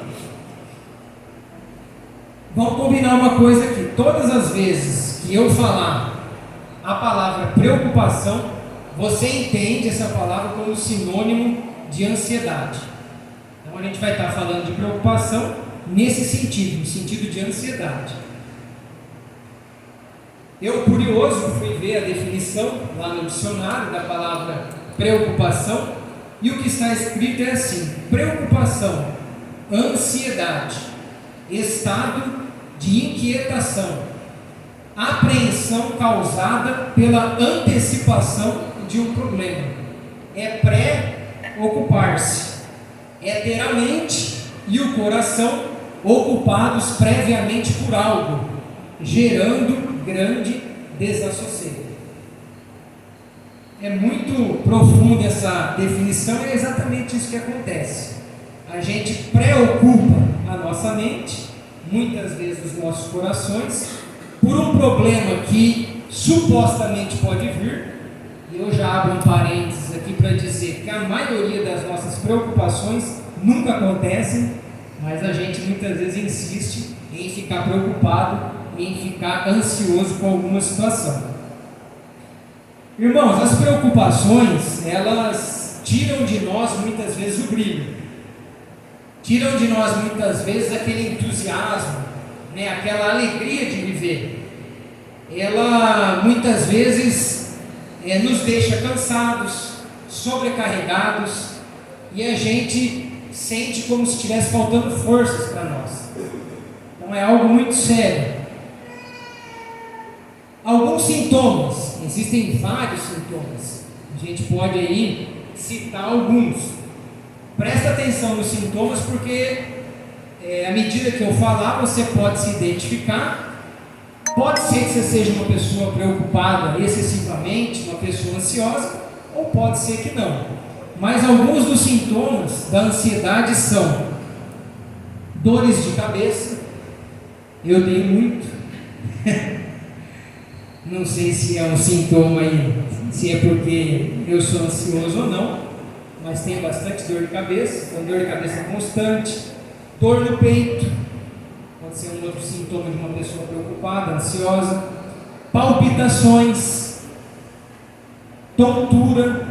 Vamos combinar uma coisa aqui: todas as vezes que eu falar a palavra preocupação, você entende essa palavra como sinônimo de ansiedade. Então a gente vai estar falando de preocupação nesse sentido, no sentido de ansiedade. Eu, curioso, fui ver a definição lá no dicionário da palavra preocupação, e o que está escrito é assim: preocupação, ansiedade, estado de inquietação, apreensão causada pela antecipação de um problema. É pré-ocupar-se, é ter a mente e o coração ocupados previamente por algo, gerando grande desassossego. É muito profunda essa definição, e é exatamente isso que acontece. A gente preocupa a nossa mente, muitas vezes os nossos corações, por um problema que supostamente pode vir. E eu já abro um parênteses aqui para dizer que a maioria das nossas preocupações nunca acontecem, mas a gente muitas vezes insiste em ficar preocupado, em ficar ansioso com alguma situação. Irmãos, as preocupações, elas tiram de nós muitas vezes o brilho, tiram de nós muitas vezes aquele entusiasmo, aquela alegria de viver. Ela muitas vezes nos deixa cansados, sobrecarregados, e a gente sente como se estivesse faltando forças para nós. Então é algo muito sério. Alguns sintomas, existem vários sintomas, a gente pode aí citar alguns. Presta atenção nos sintomas, porque à medida que eu falar, você pode se identificar. Pode ser que você seja uma pessoa preocupada excessivamente, uma pessoa ansiosa, ou pode ser que não. Mas alguns dos sintomas da ansiedade são dores de cabeça. Eu tenho muito. Não sei se é um sintoma aí, se é porque eu sou ansioso ou não, mas tenho bastante dor de cabeça, então dor de cabeça constante, dor no peito, pode ser um outro sintoma de uma pessoa preocupada, ansiosa, palpitações, tontura,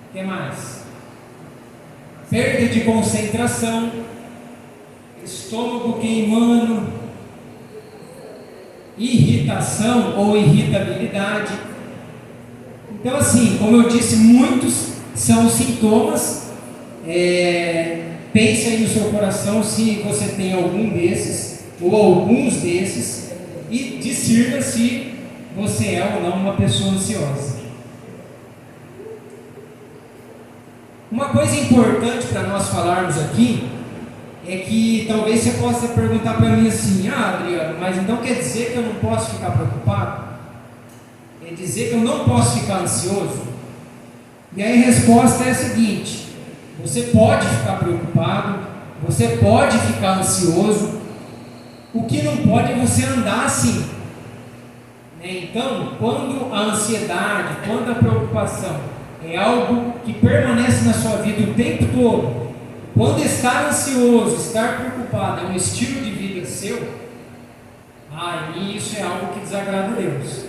o que mais? Perda de concentração, estômago queimando, irritação ou irritabilidade. Então, assim, como eu disse, muitos são sintomas. Pense aí no seu coração se você tem algum desses ou alguns desses e discirna se você é ou não uma pessoa ansiosa. Uma coisa importante para nós falarmos aqui é que talvez você possa perguntar para mim assim: Adriano, mas então quer dizer que eu não posso ficar preocupado? Quer dizer que eu não posso ficar ansioso? E aí a resposta é a seguinte: você pode ficar preocupado, você pode ficar ansioso, o que não pode é você andar assim. Então, quando a ansiedade, quando a preocupação é algo que permanece na sua vida o tempo todo, quando estar ansioso, estar preocupado é um estilo de vida seu, aí isso é algo que desagrada a Deus.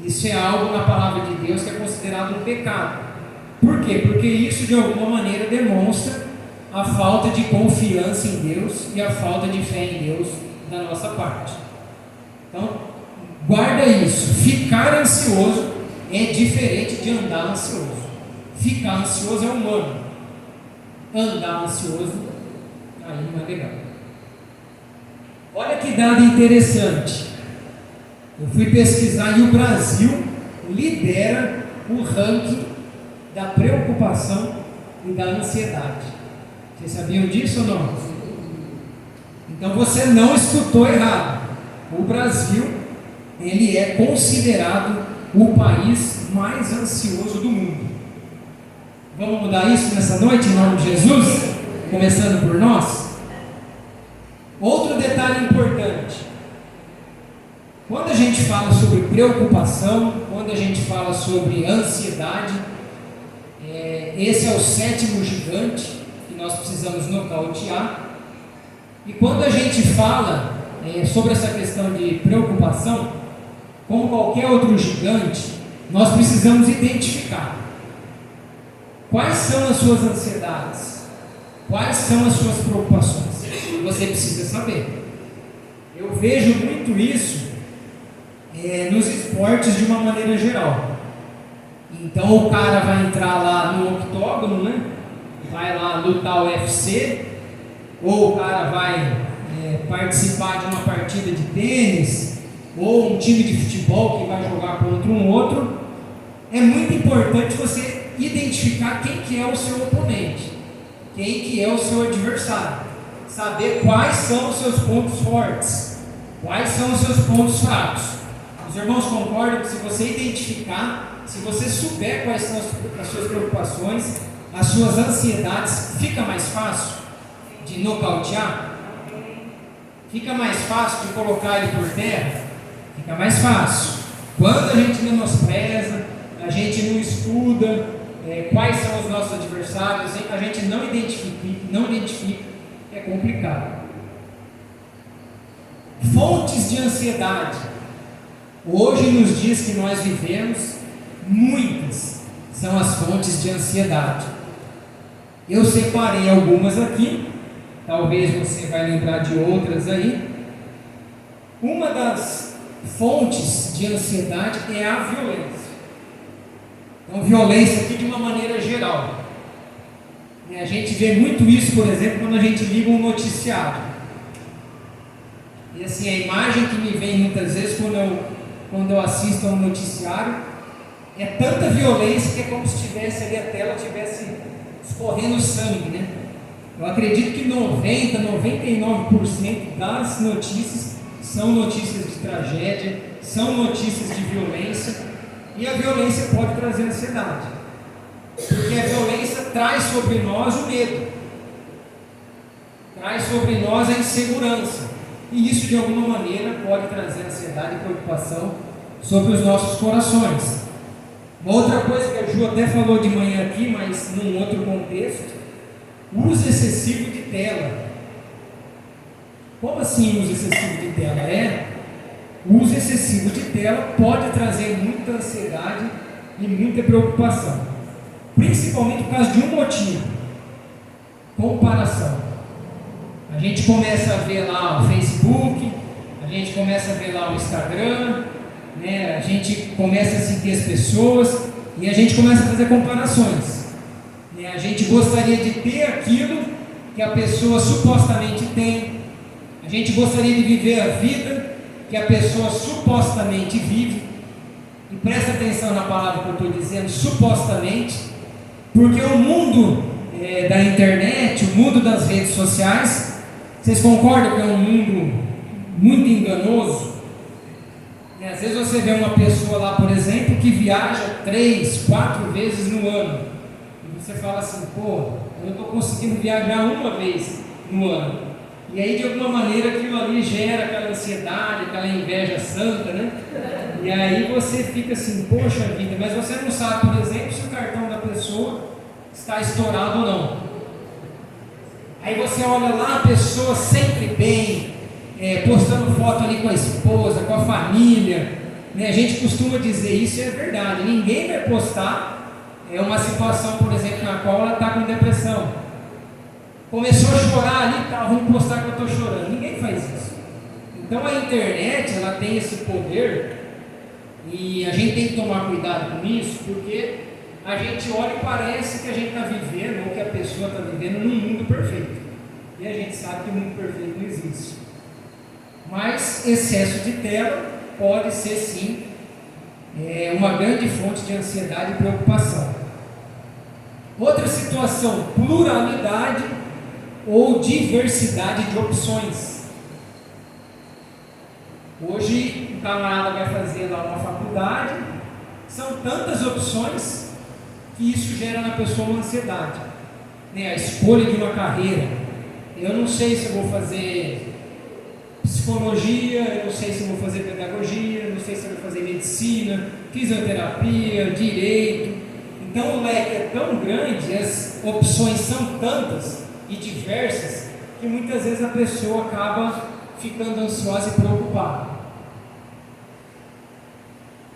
Isso é algo na palavra de Deus que é considerado um pecado. Por quê? Porque isso de alguma maneira demonstra a falta de confiança em Deus e a falta de fé em Deus da nossa parte. Então, guarda isso. Ficar ansioso é diferente de andar ansioso. Ficar ansioso é humano. Andar ansioso, aí não é legal. Olha que dado interessante. Eu fui pesquisar e o Brasil lidera o ranking da preocupação e da ansiedade. Vocês sabiam disso ou não? Então você não escutou errado. O Brasil, ele é considerado o país mais ansioso do mundo. Vamos mudar isso nessa noite em nome de Jesus? Começando por nós. Outro detalhe importante. Quando a gente fala sobre preocupação, quando a gente fala sobre ansiedade, esse é o sétimo gigante que nós precisamos nocautear. E quando a gente fala sobre essa questão de preocupação, como qualquer outro gigante, nós precisamos identificar quais são as suas ansiedades, quais são as suas preocupações. Você precisa saber. Eu vejo muito isso nos esportes de uma maneira geral. Então o cara vai entrar lá no octógono, né? Vai lá lutar o UFC, ou o cara vai participar de uma partida de tênis, ou um time de futebol que vai jogar contra um outro. É muito importante você identificar quem que é o seu oponente, quem que é o seu adversário, saber quais são os seus pontos fortes, quais são os seus pontos fracos. Os irmãos concordam que se você identificar, se você souber quais são as suas preocupações, as suas ansiedades, fica mais fácil de nocautear? Fica mais fácil de colocar ele por terra? Fica mais fácil. Quando a gente menospreza, a gente não estuda quais são os nossos adversários, a gente não identifica, é complicado. Fontes de ansiedade. Hoje, nos dias que nós vivemos, muitas são as fontes de ansiedade. Eu separei algumas aqui, talvez você vai lembrar de outras aí. Uma das fontes de ansiedade é a violência. Então, violência aqui de uma maneira geral. A gente vê muito isso, por exemplo, quando a gente liga um noticiário. E assim, a imagem que me vem muitas vezes quando eu assisto a um noticiário é tanta violência que é como se tivesse ali a tela tivesse escorrendo sangue, né? Eu acredito que 99% das notícias são notícias de tragédia, são notícias de violência, e a violência pode trazer ansiedade, porque a violência traz sobre nós o medo, traz sobre nós a insegurança, e isso de alguma maneira pode trazer ansiedade e preocupação sobre os nossos corações. Uma outra coisa que a Ju até falou de manhã aqui, mas num outro contexto, uso excessivo de tela. Como assim uso excessivo de tela? O uso excessivo de tela pode trazer muita ansiedade e muita preocupação, principalmente por causa de um motivo: comparação. A A gente começa a ver lá o Facebook, a gente começa a ver lá o Instagram, né? A gente começa a seguir as pessoas e a gente começa a fazer comparações. A gente gostaria de ter aquilo que a pessoa supostamente tem, a gente gostaria de viver a vida que a pessoa supostamente vive. E presta atenção na palavra que eu estou dizendo, supostamente, porque o mundo da internet, o mundo das redes sociais, vocês concordam que é um mundo muito enganoso? E às vezes você vê uma pessoa lá, por exemplo, que viaja 3, 4 vezes no ano. E você fala assim, pô, eu não estou conseguindo viajar uma vez no ano. E aí de alguma maneira aquilo ali gera aquela ansiedade, aquela inveja santa, né? E aí você fica assim, poxa vida, mas você não sabe, por exemplo, se o cartão da pessoa está estourado ou não. Aí você olha lá, a pessoa sempre bem, postando foto ali com a esposa, com a família, né? A gente costuma dizer isso, é verdade, ninguém vai postar uma situação, por exemplo, na qual ela está com depressão. Começou a chorar ali, tá, vamos postar que eu estou chorando. Ninguém faz isso. Então a internet, ela tem esse poder e a gente tem que tomar cuidado com isso, porque a gente olha e parece que a gente está vivendo, ou que a pessoa está vivendo num mundo perfeito. E a gente sabe que o mundo perfeito não existe. Mas excesso de tela pode ser sim uma grande fonte de ansiedade e preocupação. Outra situação, pluralidade ou diversidade de opções. Hoje um camarada vai fazer lá uma faculdade, são tantas opções que isso gera na pessoa uma ansiedade, né? A escolha de uma carreira. Eu não sei se eu vou fazer psicologia, eu não sei se eu vou fazer pedagogia, eu não sei se eu vou fazer medicina, fisioterapia, direito. Então o leque é tão grande, as opções são tantas e diversas, que muitas vezes a pessoa acaba ficando ansiosa e preocupada.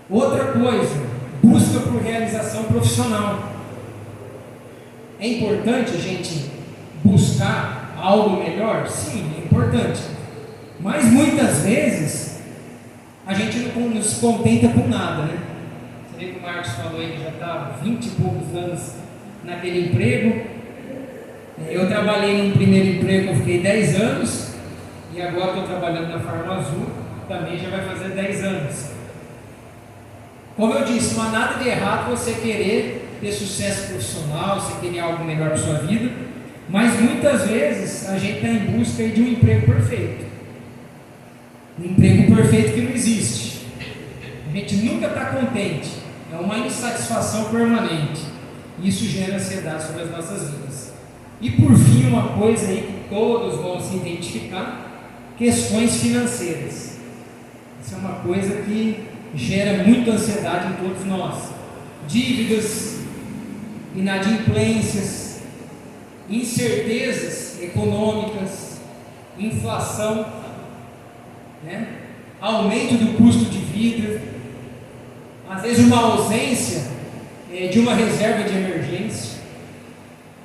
Outra coisa, busca por realização profissional. É importante a gente buscar algo melhor? Sim, é importante. Mas muitas vezes a gente não se contenta com nada, né? Você vê que o Marcos falou aí que já está há 20 e poucos anos naquele emprego. Eu trabalhei num primeiro emprego, eu fiquei 10 anos, e agora estou trabalhando na Farma Azul, também já vai fazer 10 anos. Como eu disse, não há nada de errado você querer ter sucesso profissional, você querer algo melhor para a sua vida, mas muitas vezes a gente está em busca de um emprego perfeito. Um emprego perfeito que não existe. A gente nunca está contente, é uma insatisfação permanente. Isso gera ansiedade sobre as nossas vidas. E por fim, uma coisa aí que todos vão se identificar, questões financeiras. Isso é uma coisa que gera muita ansiedade em todos nós. Dívidas, inadimplências, incertezas econômicas, inflação, né? Aumento do custo de vida, às vezes uma ausência de uma reserva de emergência.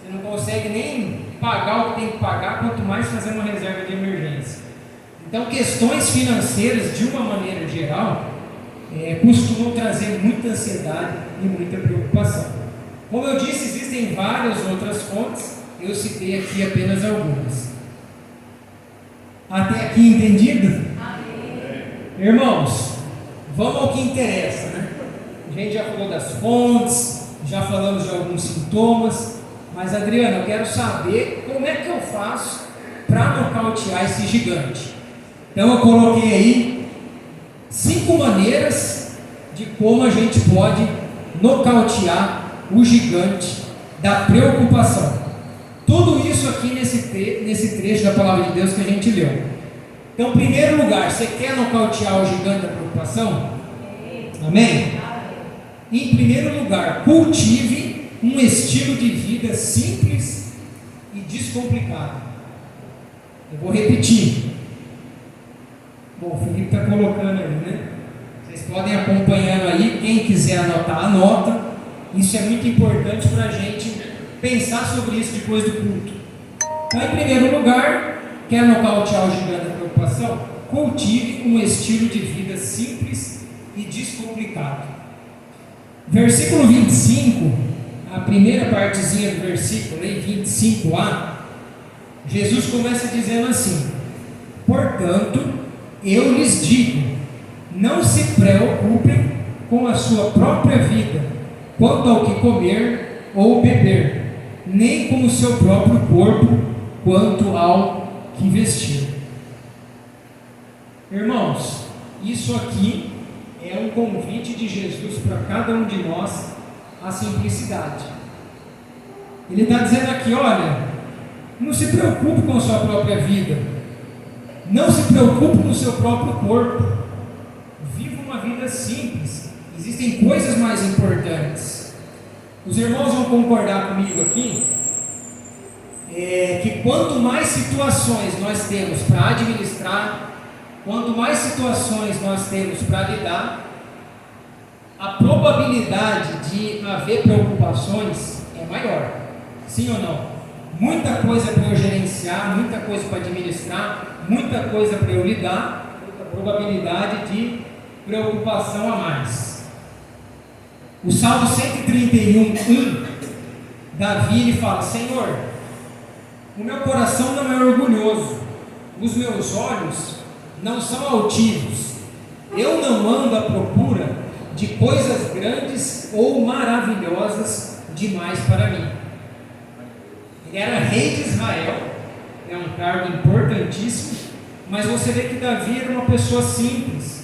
Você não consegue nem pagar o que tem que pagar, quanto mais fazer uma reserva de emergência. Então, questões financeiras, de uma maneira geral, costumam trazer muita ansiedade e muita preocupação. Como eu disse, existem várias outras fontes, eu citei aqui apenas algumas. Até aqui entendido? Amém. Irmãos, vamos ao que interessa, né? A gente já falou das fontes, já falamos de alguns sintomas, mas Adriana, eu quero saber como é que eu faço para nocautear esse gigante. Então eu coloquei aí 5 maneiras de como a gente pode nocautear o gigante da preocupação. Tudo isso aqui nesse trecho da palavra de Deus que a gente leu. Então, em primeiro lugar, você quer nocautear o gigante da preocupação? Amém? Em primeiro lugar, cultive um estilo de vida simples e descomplicado. Eu vou repetir. Bom, o Felipe está colocando aí, né? Vocês podem acompanhando aí, quem quiser anotar, anota. Isso é muito importante para a gente pensar sobre isso depois do culto. Então, em primeiro lugar, Quer nocautear o gigante da preocupação? Cultive um estilo de vida simples e descomplicado. Versículo 25, a primeira partezinha do versículo, aí, 25a, Jesus começa dizendo assim: portanto, eu lhes digo, não se preocupem com a sua própria vida, quanto ao que comer ou beber, nem com o seu próprio corpo, quanto ao que vestir. Irmãos, isso aqui é um convite de Jesus para cada um de nós à simplicidade. Ele está dizendo aqui: olha, não se preocupe com a sua própria vida, não se preocupe com o seu próprio corpo, viva uma vida simples, existem coisas mais importantes. Os irmãos vão concordar comigo aqui, que quanto mais situações nós temos para administrar, quanto mais situações nós temos para lidar, a probabilidade de haver preocupações é maior. Sim ou não? Muita coisa para eu gerenciar, muita coisa para administrar, muita coisa para eu lidar, muita probabilidade de preocupação a mais. O Salmo 131:1, Davi ele fala: Senhor, o meu coração não é orgulhoso, os meus olhos não são altivos, eu não ando à procura de coisas grandes ou maravilhosas demais para mim. Ele era rei de Israel, é um cargo importantíssimo, mas você vê que Davi era uma pessoa simples,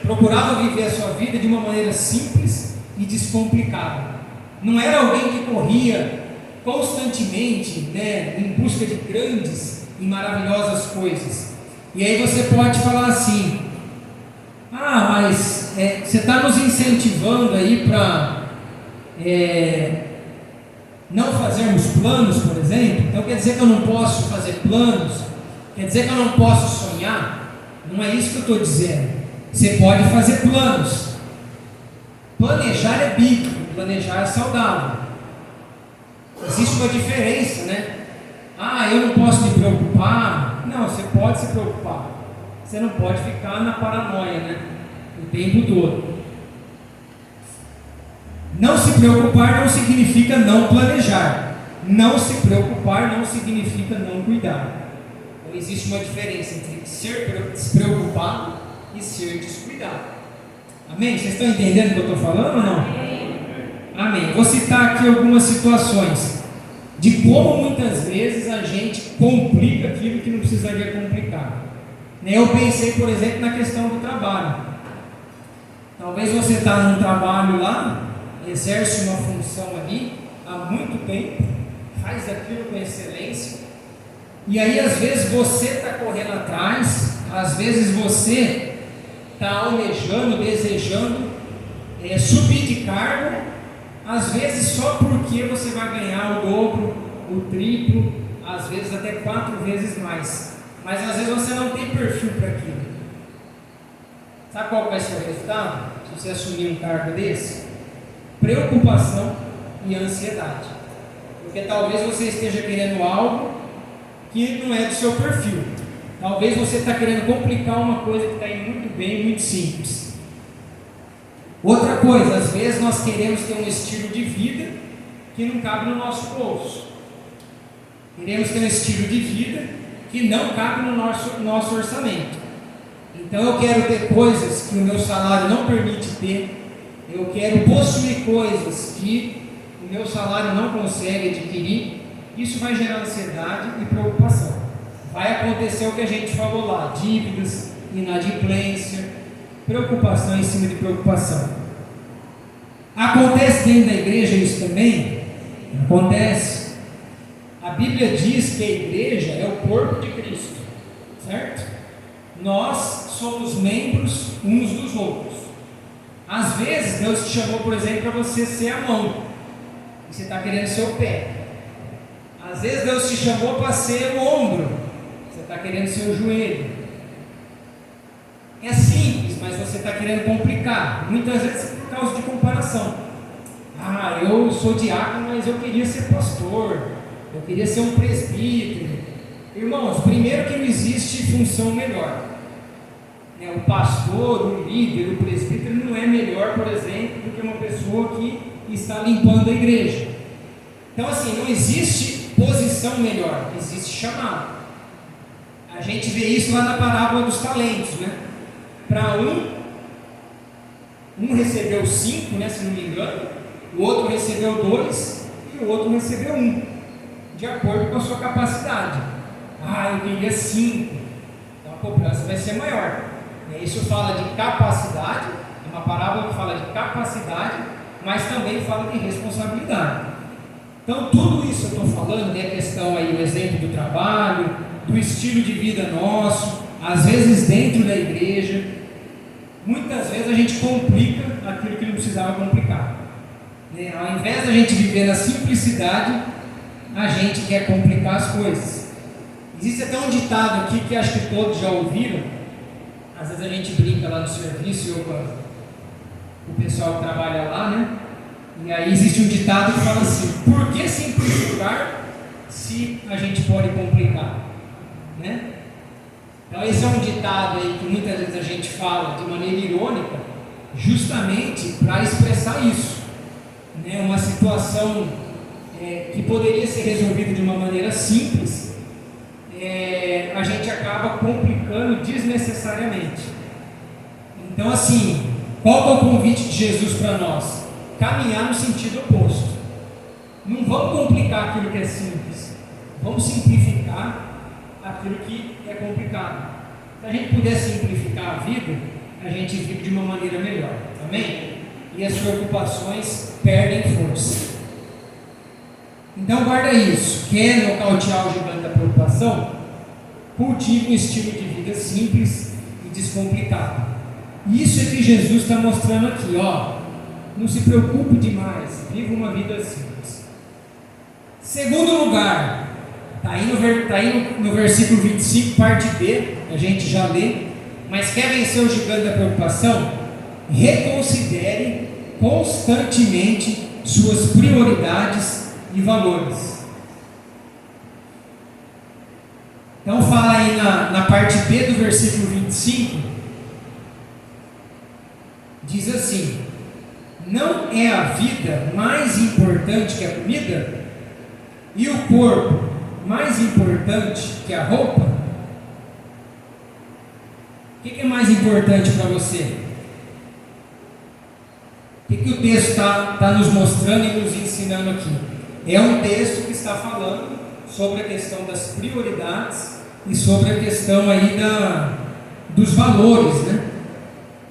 procurava viver a sua vida de uma maneira simples e descomplicada. Não era alguém que corria constantemente, em busca de grandes e maravilhosas coisas. E aí você pode falar assim: mas você está nos incentivando aí para não fazermos planos, por exemplo? Então quer dizer que eu não posso fazer planos? Quer dizer que eu não posso sonhar? Não é isso que eu estou dizendo. Você pode fazer planos. Planejar é bíblico, planejar é saudável. Existe uma diferença, né? Eu não posso me preocupar. Não, você pode se preocupar. Você não pode ficar na paranoia, né? O tempo todo. Não se preocupar não significa não planejar. Não se preocupar não significa não cuidar. Então existe uma diferença entre ser despreocupado e ser descuidado. Amém? Vocês estão entendendo o que eu estou falando ou não? Amém. Vou citar aqui algumas situações de como muitas vezes a gente complica aquilo que não precisaria complicar. Eu pensei, por exemplo, na questão do trabalho. Talvez você está num trabalho lá, exerce uma função ali há muito tempo, faz aquilo com excelência, e aí às vezes você está correndo atrás, às vezes você está almejando, desejando subir de cargo, às vezes só porque você vai ganhar o dobro, o triplo, às vezes até 4 vezes mais, mas às vezes você não tem perfil para aquilo. Sabe qual vai ser o resultado se você assumir um cargo desse? Preocupação e ansiedade, porque talvez você esteja querendo algo que não é do seu perfil. Talvez você está querendo complicar uma coisa que está indo muito bem, muito simples. Outra coisa, às vezes nós queremos ter um estilo de vida que não cabe no nosso bolso. Queremos ter um estilo de vida que não cabe no nosso orçamento. Então eu quero ter coisas que o meu salário não permite ter. Eu quero possuir coisas que o meu salário não consegue adquirir. Isso vai gerar ansiedade e preocupação. Vai acontecer o que a gente falou lá: dívidas, inadimplência, preocupação em cima de preocupação. Acontece dentro da igreja isso também? Acontece. A Bíblia diz que a igreja é o corpo de Cristo, certo? Nós somos membros uns dos outros. Às vezes Deus te chamou, por exemplo, para você ser a mão, e você está querendo ser o pé. Às vezes Deus te chamou para ser o ombro, você está querendo ser o joelho. É simples, mas você está querendo complicar, muitas vezes por causa de comparação. Eu sou diácono, mas eu queria ser pastor, eu queria ser um presbítero. Irmãos, primeiro que não existe função melhor. O pastor, o líder, o presbítero não é melhor, por exemplo, do que uma pessoa que está limpando a igreja. Então, assim, não existe posição melhor, existe chamado. A gente vê isso lá na parábola dos talentos, né? Para um recebeu 5, né, se não me engano, o outro recebeu 2 e o outro recebeu 1, de acordo com a sua capacidade. Eu queria 5, então a cobrança vai ser maior. Isso fala de capacidade, é uma parábola que fala de capacidade, mas também fala de responsabilidade. Então, tudo isso eu estou falando, a questão aí, o exemplo do trabalho, do estilo de vida nosso, às vezes dentro da igreja, muitas vezes a gente complica aquilo que não precisava complicar. Ao invés da gente viver na simplicidade, a gente quer complicar as coisas. Existe até um ditado aqui que acho que todos já ouviram. Às vezes a gente brinca lá no serviço, eu com o pessoal que trabalha lá, né? E aí existe um ditado que fala assim: por que simplificar se a gente pode complicar? Né? Então esse é um ditado aí que muitas vezes a gente fala de maneira irônica, justamente para expressar isso, né? Uma situação que poderia ser resolvida de uma maneira simples, a gente acaba complicando desnecessariamente. Então, assim, qual é o convite de Jesus para nós? Caminhar no sentido oposto. Não vamos complicar aquilo que é simples, vamos simplificar aquilo que é complicado. Se a gente puder simplificar a vida, a gente vive de uma maneira melhor, amém? E as preocupações perdem força. Então guarda isso. Quer nocautear o gigante da preocupação? Cultive um estilo de vida simples e descomplicado. Isso é que Jesus está mostrando aqui, ó. Não se preocupe demais, viva uma vida simples. Segundo lugar, está aí no versículo 25, parte B, a gente já lê. Mas quer vencer o gigante da preocupação? Reconsidere constantemente suas prioridades e valores. Então fala aí na parte B do versículo 25, diz assim: não é a vida mais importante que a comida? E o corpo mais importante que a roupa? O que é mais importante para você? O que o texto está nos mostrando e nos ensinando aqui? É um texto que está falando sobre a questão das prioridades e sobre a questão aí dos valores, né?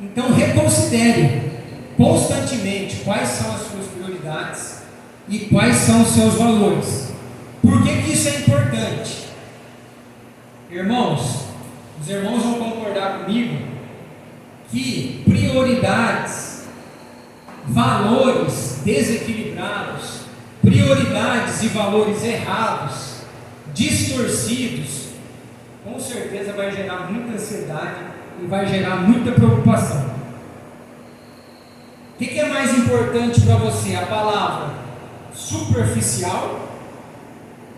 Então reconsidere constantemente quais são as suas prioridades e quais são os seus valores. Por que isso é importante? Irmãos, os irmãos vão concordar comigo que prioridades, valores desequilibrados, prioridades e valores errados, distorcidos, com certeza vai gerar muita ansiedade e vai gerar muita preocupação. O que é mais importante para você? A palavra superficial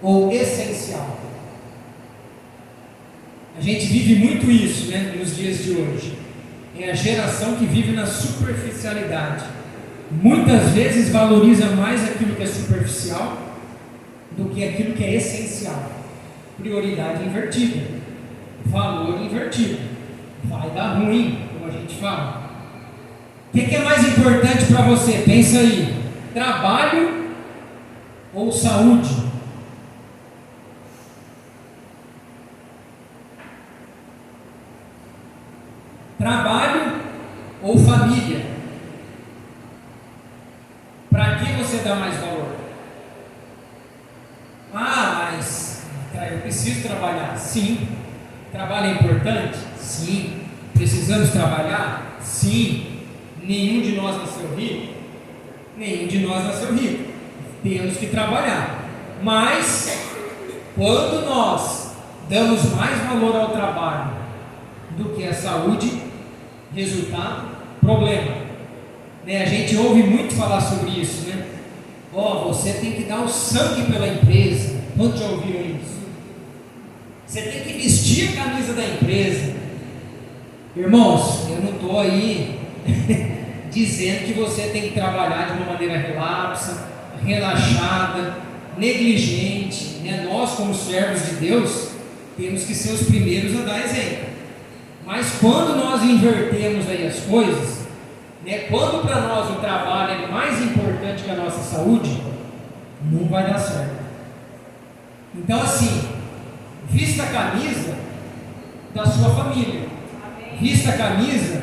ou essencial? A gente vive muito isso, né, nos dias de hoje. É a geração que vive na superficialidade. Muitas vezes valoriza mais aquilo que é superficial do que aquilo que é essencial. Prioridade invertida, valor invertido. Vai dar ruim, como a gente fala. O que é mais importante para você? Pensa aí: trabalho ou saúde? Trabalho ou família? Para que você dá mais valor? Mas eu preciso trabalhar. Sim. Trabalho é importante? Sim. Precisamos trabalhar? Sim. Nenhum de nós nasceu rico? Nenhum de nós nasceu rico. Temos que trabalhar. Mas quando nós damos mais valor ao trabalho do que à saúde, resultado, problema. A gente ouve muito falar sobre isso, né? Você tem que dar o sangue pela empresa. Quantos já ouviram isso? Você tem que vestir a camisa da empresa. Irmãos, eu não estou aí dizendo que você tem que trabalhar de uma maneira relapsa, relaxada, negligente, né? Nós, como servos de Deus, temos que ser os primeiros a dar exemplo. Mas quando nós invertemos aí as coisas, né? Quando para nós o trabalho é mais importante que a nossa saúde, não vai dar certo. Então, assim, vista a camisa da sua família, vista a camisa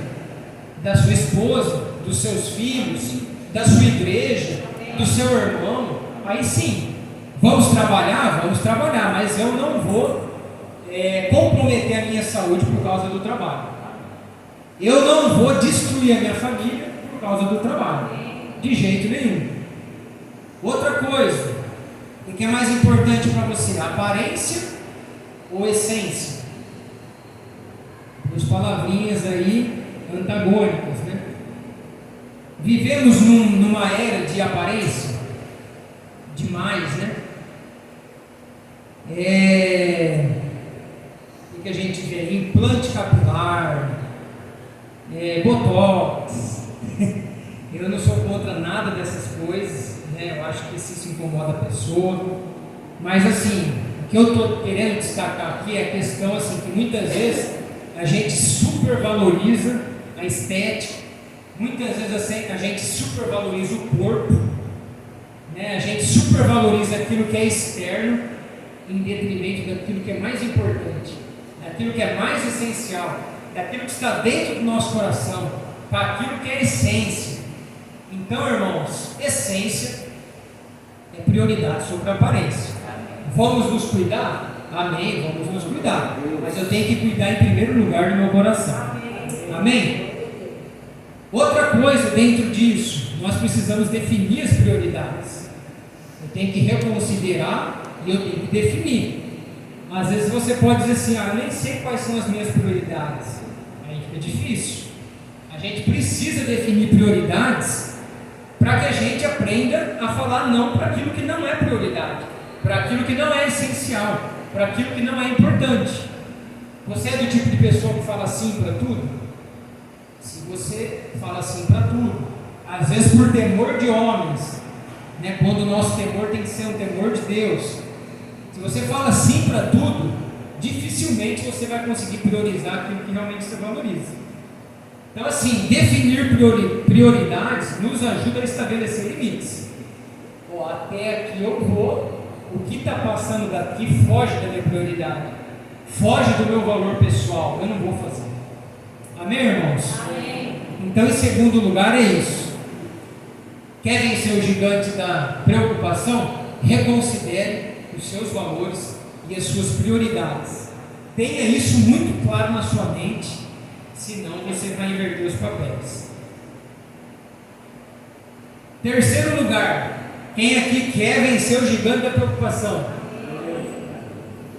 da sua esposa, dos seus filhos, da sua igreja, do seu irmão. Aí sim, vamos trabalhar, mas eu não vou comprometer a minha saúde por causa do trabalho. Eu não vou destruir a minha família por causa do trabalho, de jeito nenhum. Outra coisa, o que é mais importante para você, aparência ou essência? Duas palavrinhas aí antagônicas, né? Vivemos numa era de aparência demais, né? O que a gente vê? Implante capilar, botox. Eu não sou contra nada dessas coisas, né? Eu acho que isso incomoda a pessoa. Mas assim, o que eu estou querendo destacar aqui é a questão assim, que muitas vezes a gente supervaloriza a estética, muitas vezes assim, a gente supervaloriza o corpo, né? A gente supervaloriza aquilo que é externo em detrimento daquilo que é mais importante, daquilo que é mais essencial, daquilo que está dentro do nosso coração, para aquilo que é essência. Então, irmãos, essência é prioridade sobre a aparência. Vamos nos cuidar? Amém, vamos nos cuidar. Mas eu tenho que cuidar em primeiro lugar do meu coração. Amém? Outra coisa dentro disso, nós precisamos definir as prioridades. Eu tenho que reconsiderar e eu tenho que definir. Às vezes você pode dizer assim, eu nem sei quais são as minhas prioridades. Aí fica difícil. A gente precisa definir prioridades para que a gente aprenda a falar não para aquilo que não é prioridade, para aquilo que não é essencial, para aquilo que não é importante. Você é do tipo de pessoa que fala sim para tudo? Se você fala sim para tudo, às vezes por temor de homens, né, quando o nosso temor tem que ser um temor de Deus, se você fala sim para tudo, dificilmente você vai conseguir priorizar aquilo que realmente você valoriza. Então assim, definir prioridades nos ajuda a estabelecer limites. Até aqui eu vou, o que está passando daqui foge da minha prioridade, foge do meu valor pessoal, eu não vou fazer. Amém, irmãos? Amém. Então, em segundo lugar é isso. Quer vencer o gigante da preocupação? Reconsidere os seus valores e as suas prioridades. Tenha isso muito claro na sua mente, senão você vai inverter os papéis. Terceiro lugar, quem aqui quer vencer o gigante da preocupação?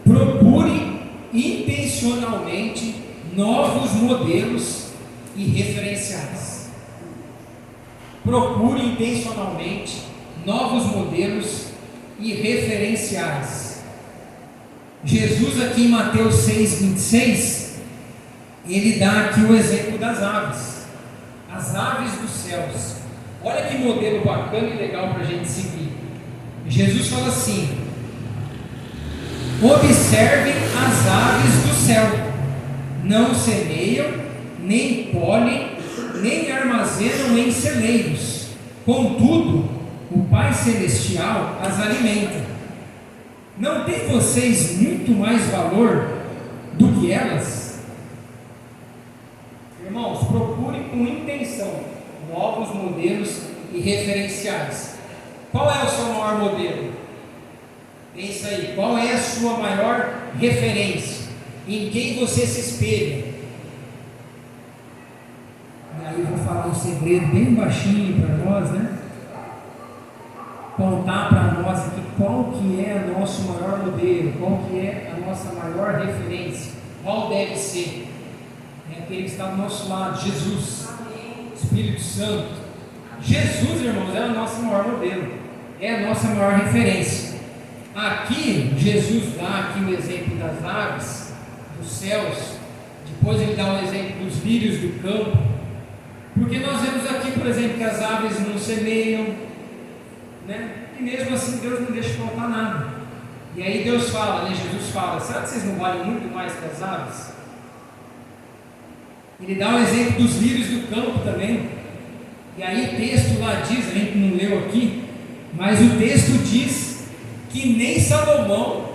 Procure intencionalmente novos modelos e referenciais. Procure intencionalmente novos modelos e referenciais. Jesus aqui em Mateus 6,26, ele dá aqui o exemplo das aves, as aves dos céus. Olha que modelo bacana e legal para a gente seguir. Jesus fala assim: observem as aves do céu, não semeiam, nem colhem, nem armazenam em celeiros, contudo, o Pai Celestial as alimenta. Não tem vocês muito mais valor do que elas? Irmãos, procure com intenção novos modelos e referenciais. Qual é o seu maior modelo? Pensa aí, qual é a sua maior referência? Em quem você se espelha? E aí eu vou falar um segredo bem baixinho para nós, né? Contar para nós aqui qual que é o nosso maior modelo, qual que é a nossa maior referência, qual deve ser. É aquele que está do nosso lado, Jesus, Espírito Santo. Jesus, irmãos, é o nosso maior modelo, é a nossa maior referência. Aqui, Jesus dá aqui o exemplo das aves, dos céus, depois ele dá o exemplo dos lírios do campo, porque nós vemos aqui, por exemplo, que as aves não semeiam, né? E mesmo assim Deus não deixa faltar nada. E aí Deus fala, né? Jesus fala, será que vocês não valem muito mais que as aves? Ele dá o exemplo dos lírios do campo também. E aí o texto lá diz, a gente não leu aqui, mas o texto diz que nem Salomão,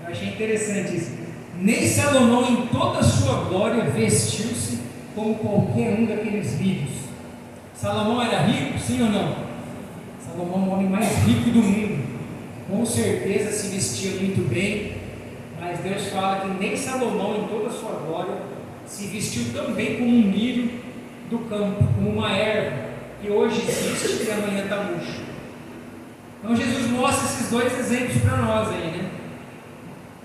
eu achei interessante isso, nem Salomão em toda a sua glória vestiu-se como qualquer um daqueles lírios. Salomão era rico, sim ou não? Salomão é o homem mais rico do mundo, com certeza se vestia muito bem, mas Deus fala que nem Salomão em toda a sua glória se vestiu tão bem como um lírio do campo, como uma erva que hoje existe e amanhã está murcha. Então Jesus mostra esses dois exemplos para nós aí, né?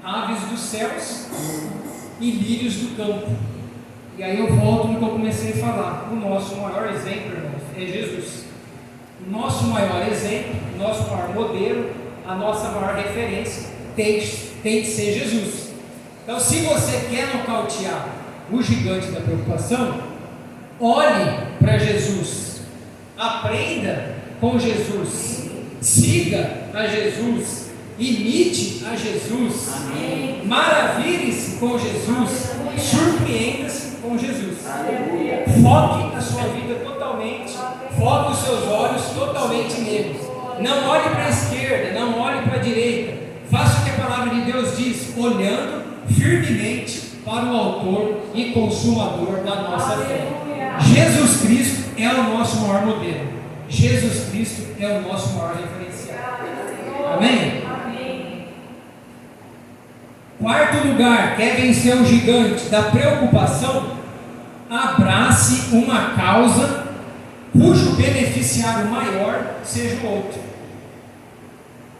Aves dos céus e lírios do campo. E aí eu volto no que eu comecei a falar. O nosso maior exemplo, irmãos, é Jesus. O nosso maior exemplo, o nosso maior modelo, a nossa maior referência tem que ser Jesus. Então, se você quer nocautear o gigante da preocupação, olhe para Jesus, aprenda com Jesus, siga a Jesus, imite a Jesus, maravilhe-se com Jesus, surpreenda-se com Jesus. Foque a sua vida totalmente, foque os seus olhos totalmente nele. Não olhe para a esquerda, não olhe para a direita, faça o que a palavra de Deus diz, olhando firmemente para o autor e consumador da nossa fé. Jesus Cristo é o nosso maior modelo, Jesus Cristo é o nosso maior referencial. Amém? Quarto lugar, quer vencer o gigante da preocupação? Abrace uma causa cujo beneficiário maior seja o outro.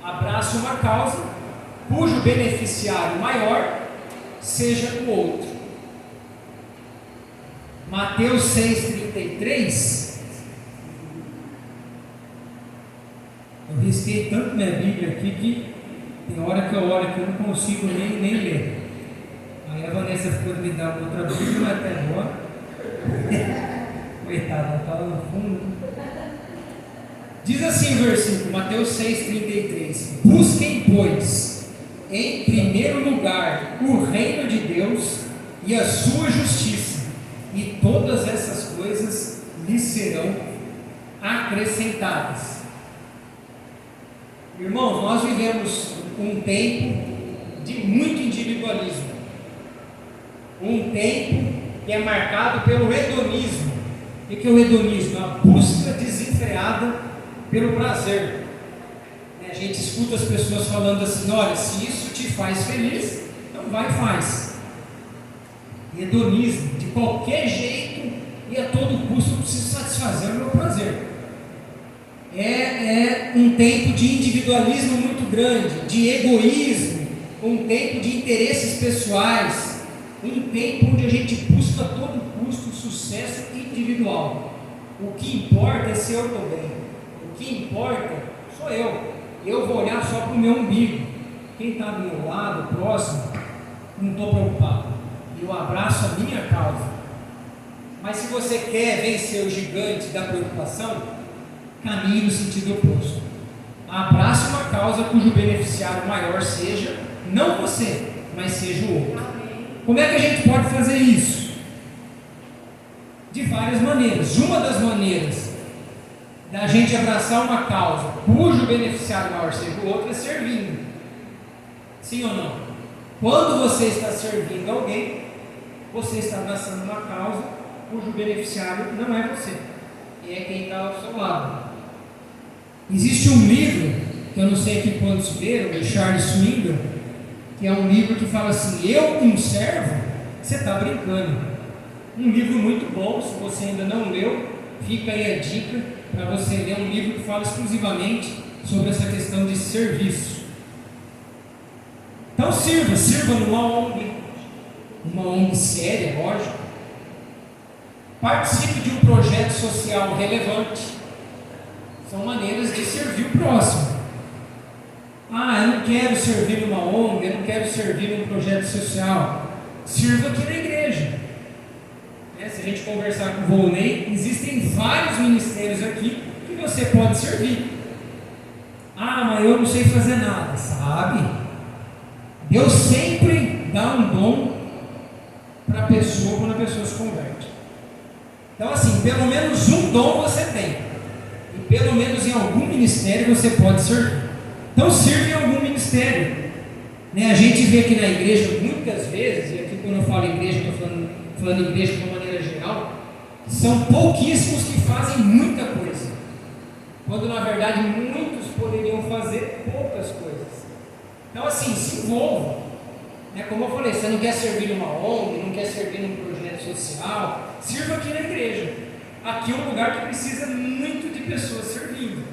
Abrace uma causa cujo beneficiário maior seja o outro. Mateus 6,33. Eu risquei tanto minha Bíblia aqui que tem hora que eu olho que eu não consigo nem ler. Aí a Vanessa ficou me dar outra Bíblia, mas até agora. Coitada, ela está lá no fundo. Diz assim o versículo, Mateus 6,33: Busquem, pois, em primeiro lugar o reino de Deus e a sua justiça, e todas essas coisas lhes serão acrescentadas. Irmãos, nós vivemos um tempo de muito individualismo, um tempo que é marcado pelo hedonismo. O que é o hedonismo? A busca desenfreada pelo prazer. A gente escuta as pessoas falando assim, olha, se isso te faz feliz, então vai e faz. Hedonismo, de qualquer jeito e a todo custo eu preciso satisfazer o meu prazer. É um tempo de individualismo muito grande, de egoísmo, um tempo de interesses pessoais, um tempo onde a gente busca a todo custo o sucesso individual. O que importa é se eu estou bem, o que importa sou eu vou olhar só para o meu umbigo, quem está do meu lado, próximo, não estou preocupado, eu abraço a minha causa. Mas se você quer vencer o gigante da preocupação, caminhe no sentido oposto. Abrace uma causa cujo beneficiário maior seja, não você, mas seja o outro. Como é que a gente pode fazer isso? De várias maneiras. Uma das maneiras da gente abraçar uma causa cujo beneficiário maior seja o outro é servindo. Sim ou não? Quando você está servindo alguém, você está abraçando uma causa cujo beneficiário não é você, é quem está ao seu lado. Existe um livro, que eu não sei aqui quantos leram, de Charles Swindoll, que é um livro que fala assim, eu um servo, você está brincando. Um livro muito bom, se você ainda não leu, fica aí a dica para você ler um livro que fala exclusivamente sobre essa questão de serviço. Então sirva numa ONG séria, lógico. Participe de um projeto social relevante. São maneiras de servir o próximo. Ah, eu não quero servir numa ONG, eu não quero servir num projeto social. Sirva aqui na igreja. Se a gente conversar com o Volney, existem vários ministérios aqui que você pode servir. Ah, mas eu não sei fazer nada. Sabe? Deus sempre dá um dom para a pessoa quando a pessoa se converte. Então, assim, pelo menos um dom você tem. E pelo menos em algum ministério você pode servir. Então, sirva em algum ministério. A gente vê aqui na igreja muitas vezes, e aqui quando eu falo igreja, eu estou falando igreja de uma maneira geral, são pouquíssimos que fazem muita coisa, quando na verdade muitos poderiam fazer poucas coisas. Então, assim, se envolva. Como eu falei, você não quer servir numa ONG, não quer servir num projeto social, sirva aqui na igreja. Aqui é um lugar que precisa muito de pessoas servindo.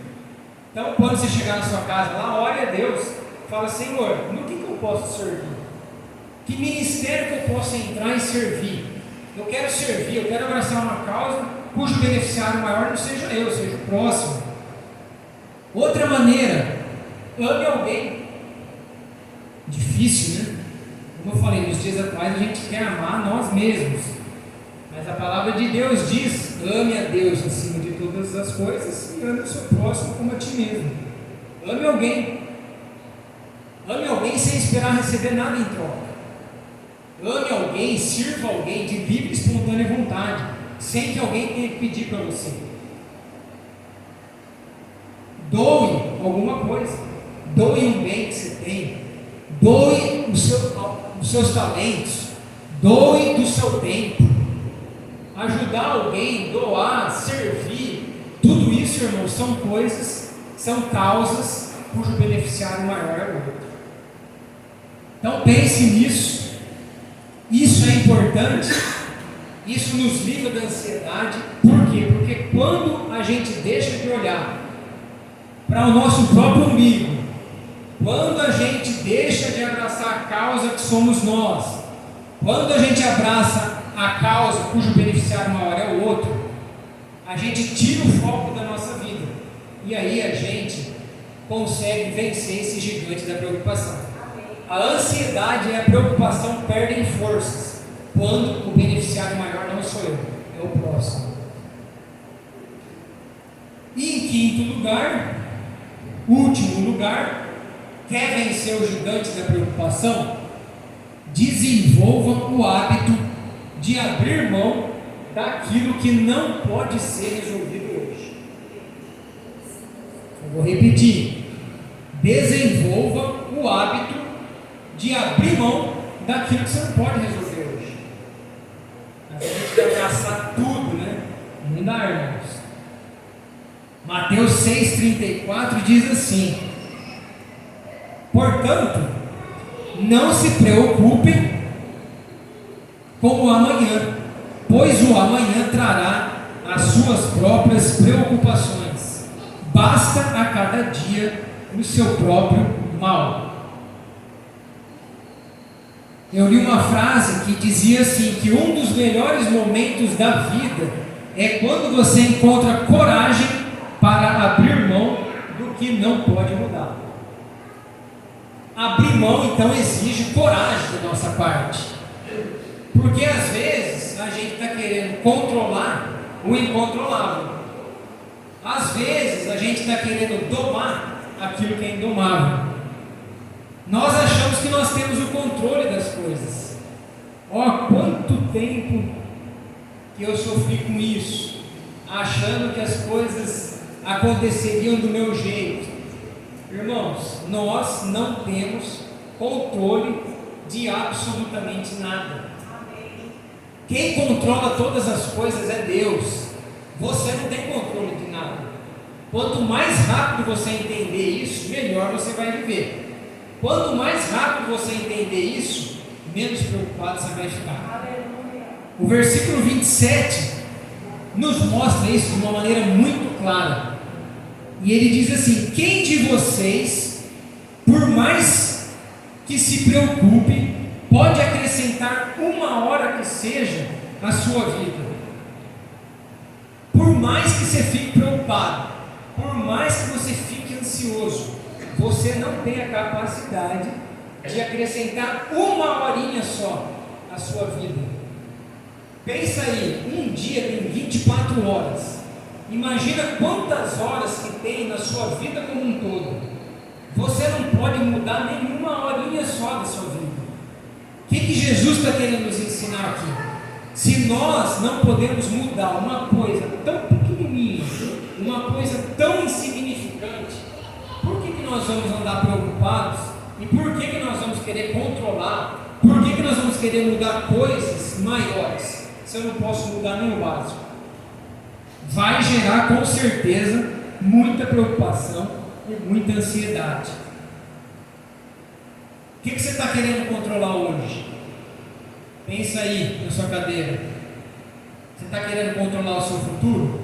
Então, quando você chegar na sua casa lá, ore a Deus, fala: Senhor, no que eu posso servir? Que ministério que eu posso entrar e servir? Eu quero servir, eu quero abraçar uma causa cujo beneficiário maior não seja eu, seja o próximo. Outra maneira, ame alguém. Difícil, né? Como eu falei, nos dias atuais a gente quer amar nós mesmos, mas a palavra de Deus diz: ame a Deus acima de todas as coisas e ame o seu próximo como a ti mesmo. Ame alguém. Ame alguém sem esperar receber nada em troca. Ame alguém, sirva alguém de livre e espontânea vontade, sem que alguém tenha que pedir para você. Doe alguma coisa. Doe um bem que você tem. Doe os seus talentos. Doe do seu tempo. Ajudar alguém, doar, servir, tudo isso, irmãos, são coisas, são causas cujo beneficiário maior é o outro. Então pense nisso. Isso é importante. Isso nos livra da ansiedade. Por quê? Porque quando a gente deixa de olhar para o nosso próprio umbigo, quando a gente deixa de abraçar a causa que somos nós, quando a gente abraça a causa cujo beneficiário maior é o outro, a gente tira o foco da nossa vida. E aí a gente consegue vencer esse gigante da preocupação. A ansiedade e a preocupação perdem forças quando o beneficiário maior não sou eu, é o próximo. E em quinto lugar, último lugar, quer vencer o gigante da preocupação? Desenvolva o hábito de abrir mão daquilo que não pode ser resolvido hoje. Eu vou repetir. Desenvolva o hábito de abrir mão daquilo que você não pode resolver hoje. A gente quer abraçar tudo, né? Não dá, irmãos. Mateus 6,34 diz assim: portanto, não se preocupem com o amanhã, pois o amanhã trará as suas próprias preocupações. Basta a cada dia o seu próprio mal. Eu li uma frase que dizia assim, que um dos melhores momentos da vida é quando você encontra coragem para abrir mão do que não pode mudar. Abrir mão, então, exige coragem da nossa parte. Porque às vezes a gente está querendo controlar o incontrolável. Às vezes a gente está querendo domar aquilo que é indomável. Nós achamos que nós temos o controle das coisas. Quanto tempo que eu sofri com isso, achando que as coisas aconteceriam do meu jeito. Irmãos, nós não temos controle de absolutamente nada. Quem controla todas as coisas é Deus. Você não tem controle de nada. Quanto mais rápido você entender isso, melhor você vai viver. Quanto mais rápido você entender isso, menos preocupado você vai ficar. O versículo 27 nos mostra isso de uma maneira muito clara. E ele diz assim: quem de vocês, por mais que se preocupe, pode acrescentar uma hora que seja à sua vida? Por mais que você fique preocupado, por mais que você fique ansioso, você não tem a capacidade de acrescentar uma horinha só à sua vida. Pensa aí, um dia tem 24 horas. Imagina quantas horas que tem na sua vida como um todo. Você não pode mudar nenhuma horinha só da sua vida. O que Jesus está querendo nos ensinar aqui? Se nós não podemos mudar uma coisa tão pequenininha, uma coisa tão insignificante, por que nós vamos andar preocupados? E por que nós vamos querer controlar? Por que nós vamos querer mudar coisas maiores, se eu não posso mudar nem o básico? Vai gerar com certeza muita preocupação e muita ansiedade. O que você está querendo controlar hoje? Pensa aí na sua cadeira. Você está querendo controlar o seu futuro?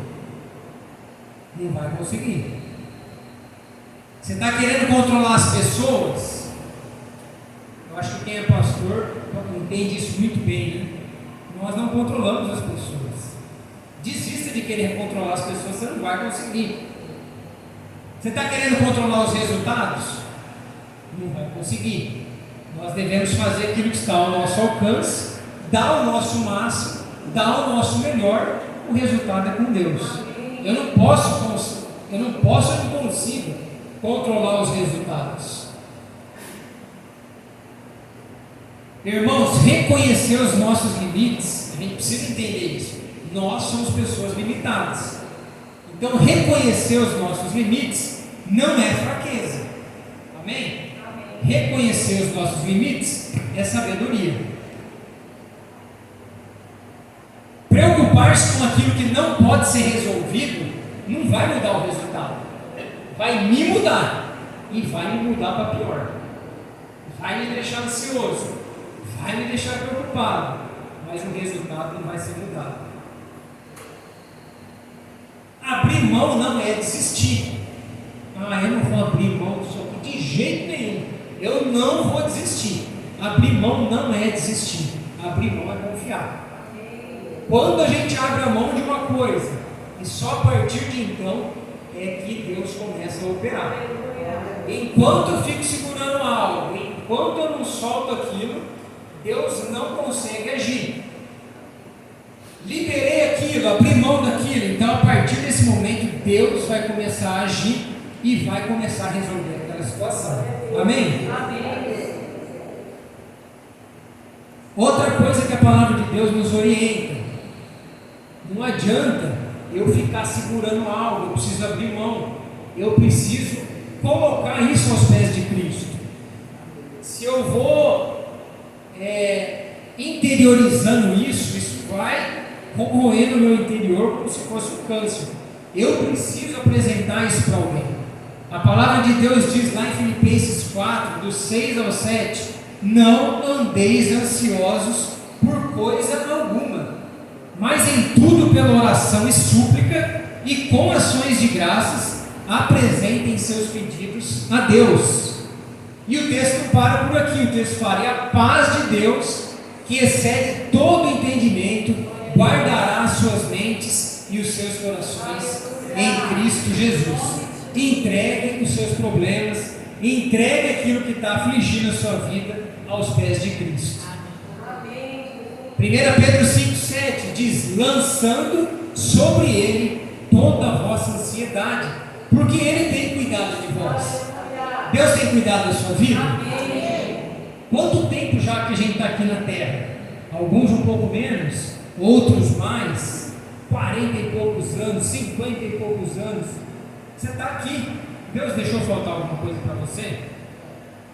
Não vai conseguir. Você está querendo controlar as pessoas? Eu acho que quem é pastor entende isso muito bem, né? Nós não controlamos as pessoas. Desista de querer controlar as pessoas, você não vai conseguir. Você está querendo controlar os resultados? Não vai conseguir. Nós devemos fazer aquilo que está ao nosso alcance, dar o nosso máximo, dar o nosso melhor. O resultado é com Deus. Eu não consigo controlar os resultados. Irmãos, reconhecer os nossos limites, a gente precisa entender isso. Nós somos pessoas limitadas. Então, reconhecer os nossos limites não é fraqueza. Amém? Reconhecer os nossos limites é sabedoria. Preocupar-se com aquilo que não pode ser resolvido não vai mudar o resultado. Vai me mudar. E vai me mudar para pior. Vai me deixar ansioso. Vai me deixar preocupado. Mas o resultado não vai ser mudado. Abrir mão não é desistir. Eu não vou abrir mão disso aqui de jeito nenhum. Eu não vou desistir. Abrir mão não é desistir. Abrir mão é confiar. Quando a gente abre a mão de uma coisa, e só a partir de então é que Deus começa a operar. Enquanto eu fico segurando algo, enquanto eu não solto aquilo, Deus não consegue agir. Liberei aquilo, abri mão daquilo, então a partir desse momento Deus vai começar a agir e vai começar a resolver aquela situação. Amém? Amém. Outra coisa que a palavra de Deus nos orienta: não adianta eu ficar segurando algo, eu preciso abrir mão, eu preciso colocar isso aos pés de Cristo. Se eu vou interiorizando isso vai corroer no meu interior como se fosse um câncer. Eu preciso apresentar isso para alguém. A palavra de Deus diz lá em Filipenses 4, do 6 ao 7: não andeis ansiosos por coisa alguma, mas em tudo pela oração e súplica e com ações de graças apresentem seus pedidos a Deus. E o texto para por aqui, o texto fala: e a paz de Deus, que excede todo entendimento, guardará as suas mentes e os seus corações em Cristo Jesus. Entregue os seus problemas, entregue aquilo que está afligindo a sua vida aos pés de Cristo. 1 Pedro 5,7 diz: lançando sobre Ele toda a vossa ansiedade, porque Ele tem cuidado de vós. Deus tem cuidado da sua vida? Quanto tempo já que a gente está aqui na terra? Alguns um pouco menos, outros mais, 40 e poucos anos, 50 e poucos anos. Você está aqui. Deus deixou faltar alguma coisa para você?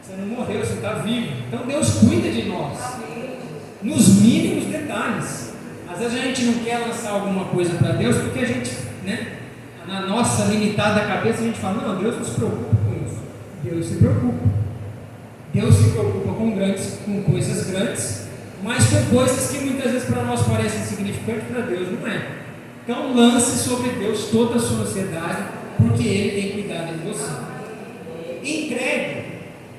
Você não morreu, você está vivo. Então Deus cuida de nós, nos mínimos detalhes. Às vezes a gente não quer lançar alguma coisa para Deus porque a gente, na nossa limitada cabeça a gente fala: não, Deus não se preocupa com isso. Deus se preocupa. Deus se preocupa com coisas grandes, mas com coisas que muitas vezes para nós parecem insignificantes, para Deus não é. Então lance sobre Deus toda a sua ansiedade, porque Ele tem cuidado de você. Entregue.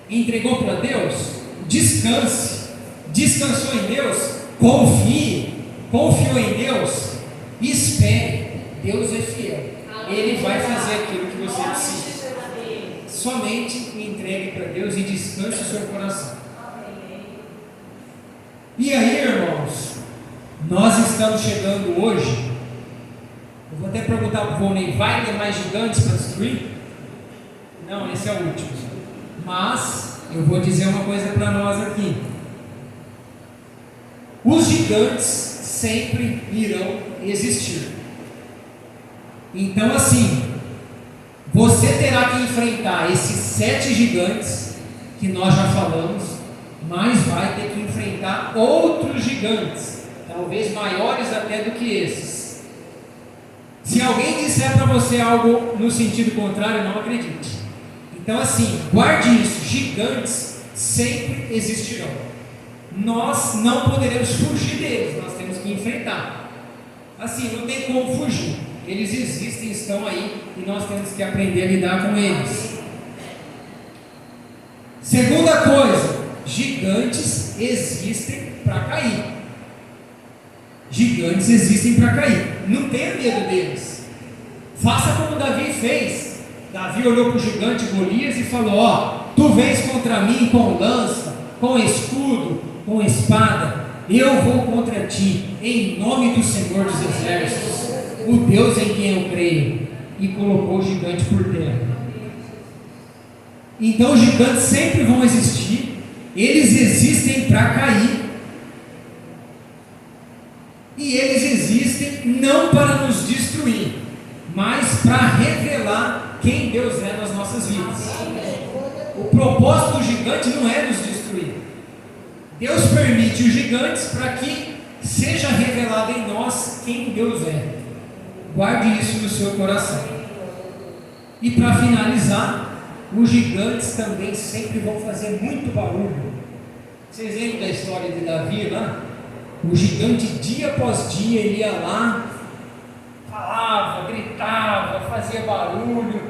Entregou para Deus? Descanse. Descansou em Deus? Confie. Confiou em Deus? Espere. Deus é fiel. Ele vai fazer aquilo que você precisa. somente e entregue para Deus e descanse o seu coração. E aí, irmãos, nós estamos chegando hoje. Eu vou até perguntar para o Volney: vai ter mais gigantes para destruir? Não, esse é o último. Mas eu vou dizer uma coisa para nós aqui: os gigantes sempre irão existir. Então, assim, você terá que enfrentar esses 7 gigantes que nós já falamos, mas vai ter que enfrentar outros gigantes, talvez maiores até do que esses. Se alguém disser para você algo no sentido contrário, não acredite. Então, assim, guarde isso: gigantes sempre existirão. Nós não poderemos fugir deles, nós temos que enfrentar. Assim, não tem como fugir. Eles existem, estão aí, e nós temos que aprender a lidar com eles. Segunda coisa: gigantes existem para cair. Gigantes existem para cair. Não tenha medo deles. Faça como Davi fez. Davi olhou para o gigante Golias e falou: ó, tu vens contra mim com lança, com escudo, com espada. Eu vou contra ti, em nome do Senhor dos Exércitos, o Deus em quem eu creio. E colocou o gigante por terra. Então os gigantes sempre vão existir. Eles existem para cair. E eles existem não para nos destruir, mas para revelar quem Deus é nas nossas vidas. O propósito do gigante não é nos destruir. Deus permite os gigantes para que seja revelado em nós quem Deus é. Guarde isso no seu coração. E para finalizar, os gigantes também sempre vão fazer muito barulho. Vocês lembram da história de Davi lá? O gigante, dia após dia, ele ia lá, falava, gritava, fazia barulho.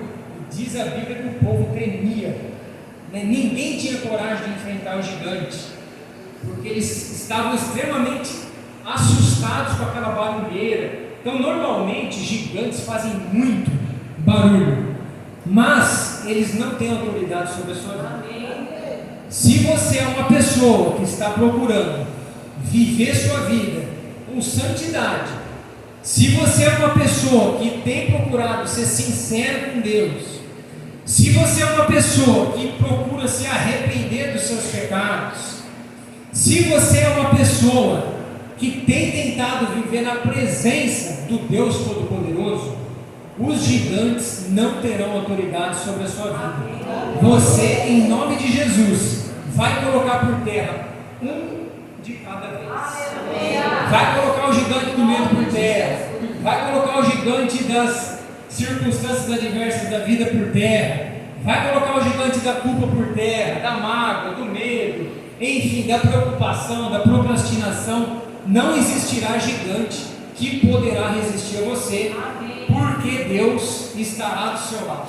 Diz a Bíblia que o povo tremia, né? Ninguém tinha coragem de enfrentar o gigante, porque eles estavam extremamente assustados com aquela barulheira. Então, normalmente, gigantes fazem muito barulho, mas eles não têm autoridade sobre a sua vida. Se você é uma pessoa que está procurando viver sua vida com santidade, se você é uma pessoa que tem procurado ser sincero com Deus, se você é uma pessoa que procura se arrepender dos seus pecados, se você é uma pessoa que tem tentado viver na presença do Deus Todo-Poderoso, os gigantes não terão autoridade sobre a sua vida. Você, em nome de Jesus, vai colocar por terra um de cada vez. Vai colocar o gigante do medo por terra, vai colocar o gigante das circunstâncias adversas da vida por terra, vai colocar o gigante da culpa por terra, da mágoa, do medo, enfim, da preocupação, da procrastinação. Não existirá gigante que poderá resistir a você, porque Deus estará do seu lado.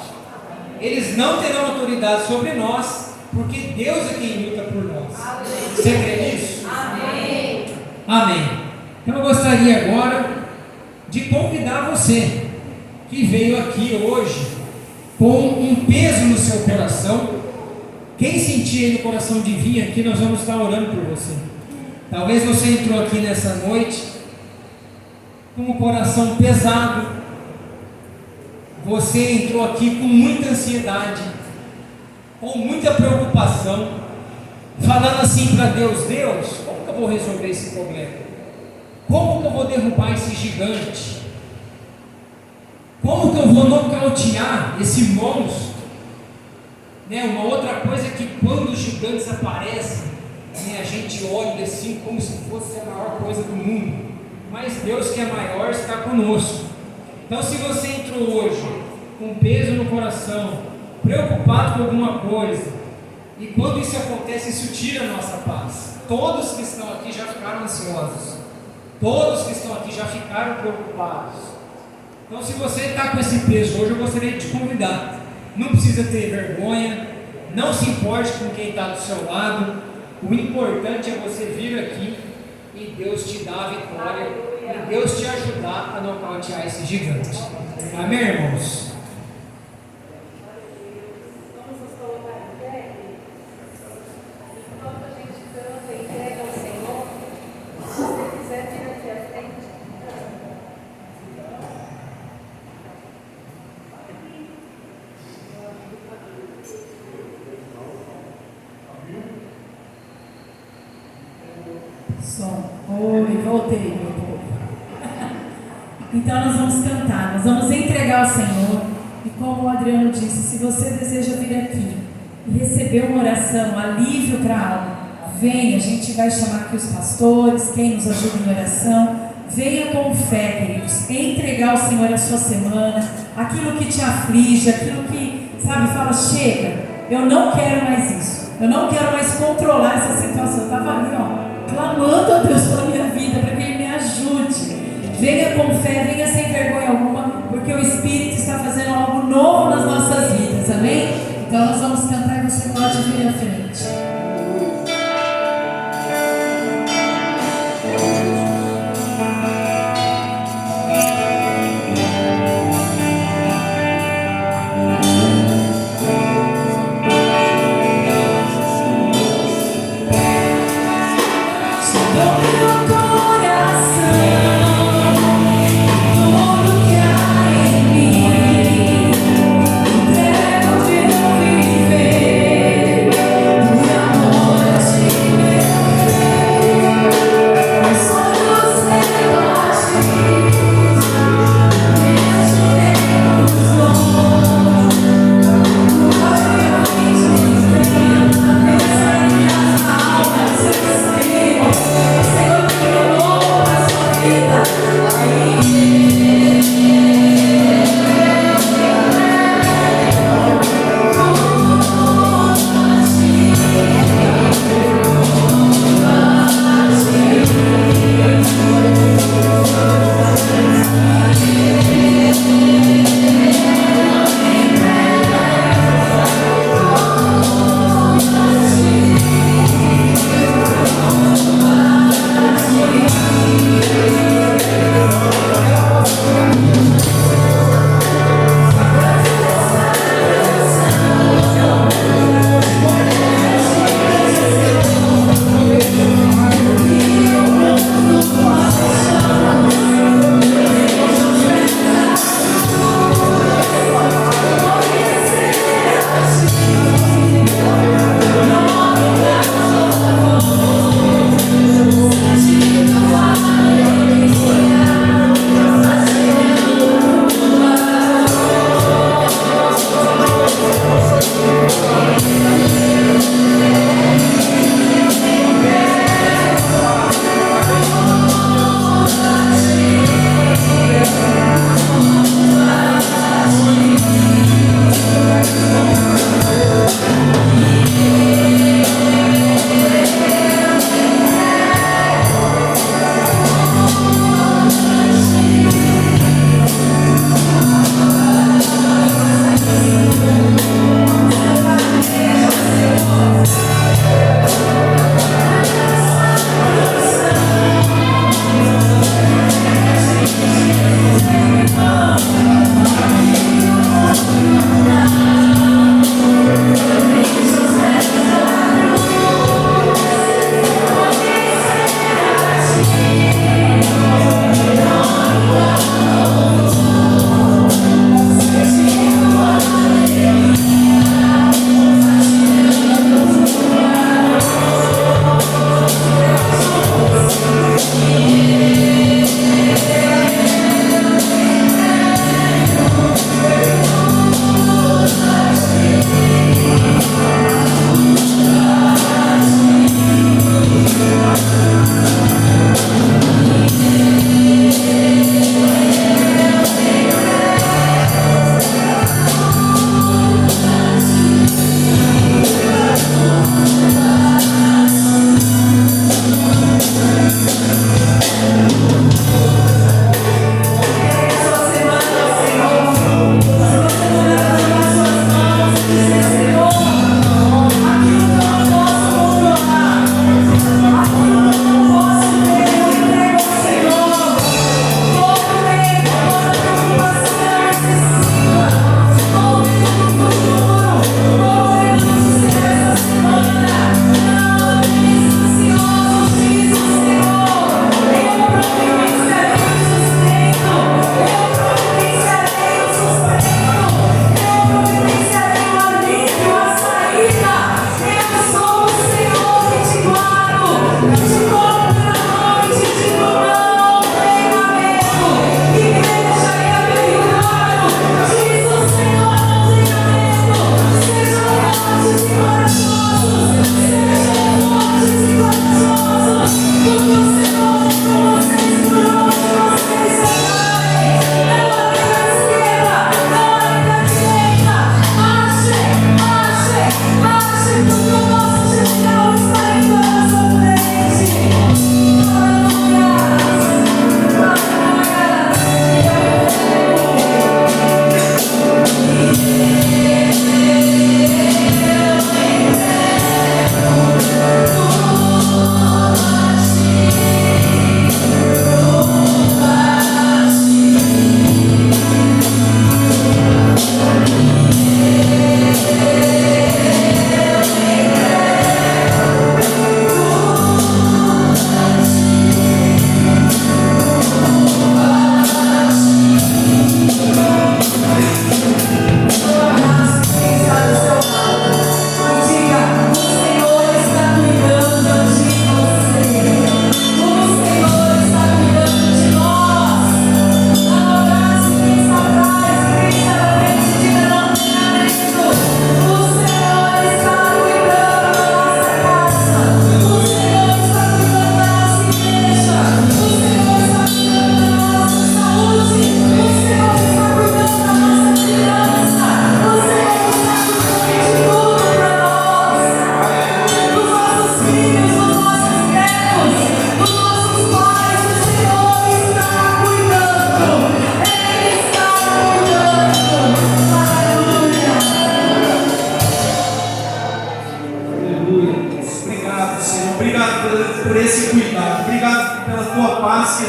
Eles não terão autoridade sobre nós, porque Deus é quem luta por nós. Você crê nisso? Amém. Amém. Então eu gostaria agora de convidar você que veio aqui hoje com um peso no seu coração. Quem sentir aí no coração de vir aqui, nós vamos estar orando por você. Talvez você entrou aqui nessa noite com o coração pesado. Você entrou aqui com muita ansiedade, com muita preocupação, falando assim para Deus: Deus, como que eu vou resolver esse problema? Como que eu vou derrubar esse gigante? Como que eu vou nocautear esse monstro? Né? Uma outra coisa é que quando os gigantes aparecem, né, a gente olha assim como se fosse a maior coisa do mundo. Mas Deus, que é maior, está conosco. Então, se você entrou hoje com peso no coração, preocupado com alguma coisa, e quando isso acontece, isso tira a nossa paz. Todos que estão aqui já ficaram ansiosos, todos que estão aqui já ficaram preocupados. Então, se você está com esse peso hoje, eu gostaria de te convidar. Não precisa ter vergonha, não se importe com quem está do seu lado. O importante é você vir aqui e Deus te dar a vitória, e Deus te ajudar a nocautear esse gigante. Amém, irmãos?
Oi, voltei, meu povo. Então nós vamos cantar, nós vamos entregar ao Senhor. E como o Adriano disse, se você deseja vir aqui e receber uma oração, alívio para a alma, venha, a gente vai chamar aqui os pastores, quem nos ajuda em oração. Venha com fé, queridos, entregar ao Senhor a sua semana, aquilo que te aflige, aquilo que, sabe, fala, chega, eu não quero mais isso, eu não quero mais controlar essa situação. Eu estava ali, ó, clamando a Deus pela minha vida, para que Ele me ajude. Venha com fé, venha sem vergonha alguma, porque o Espírito está fazendo algo novo nas nossas vidas, amém? Então nós vamos cantar e você pode vir à frente.
Do meu coração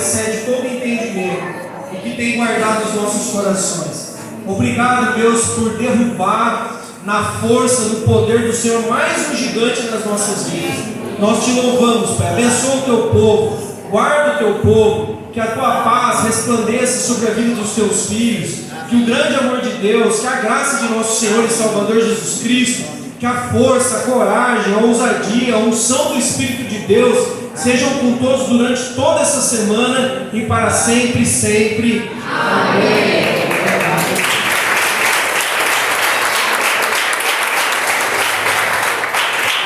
excede todo entendimento e que tem guardado os nossos corações. Obrigado, Deus, por derrubar na força, no poder do Senhor mais um gigante nas nossas vidas. Nós te louvamos, Pai. Abençoa o teu povo, guarda o teu povo, que a tua paz resplandeça sobre a vida dos teus filhos, que o grande amor de Deus, que a graça de nosso Senhor e Salvador Jesus Cristo, que a força, a coragem, a ousadia, a unção do Espírito de Deus sejam com todos durante toda essa semana e para sempre, sempre. Amém.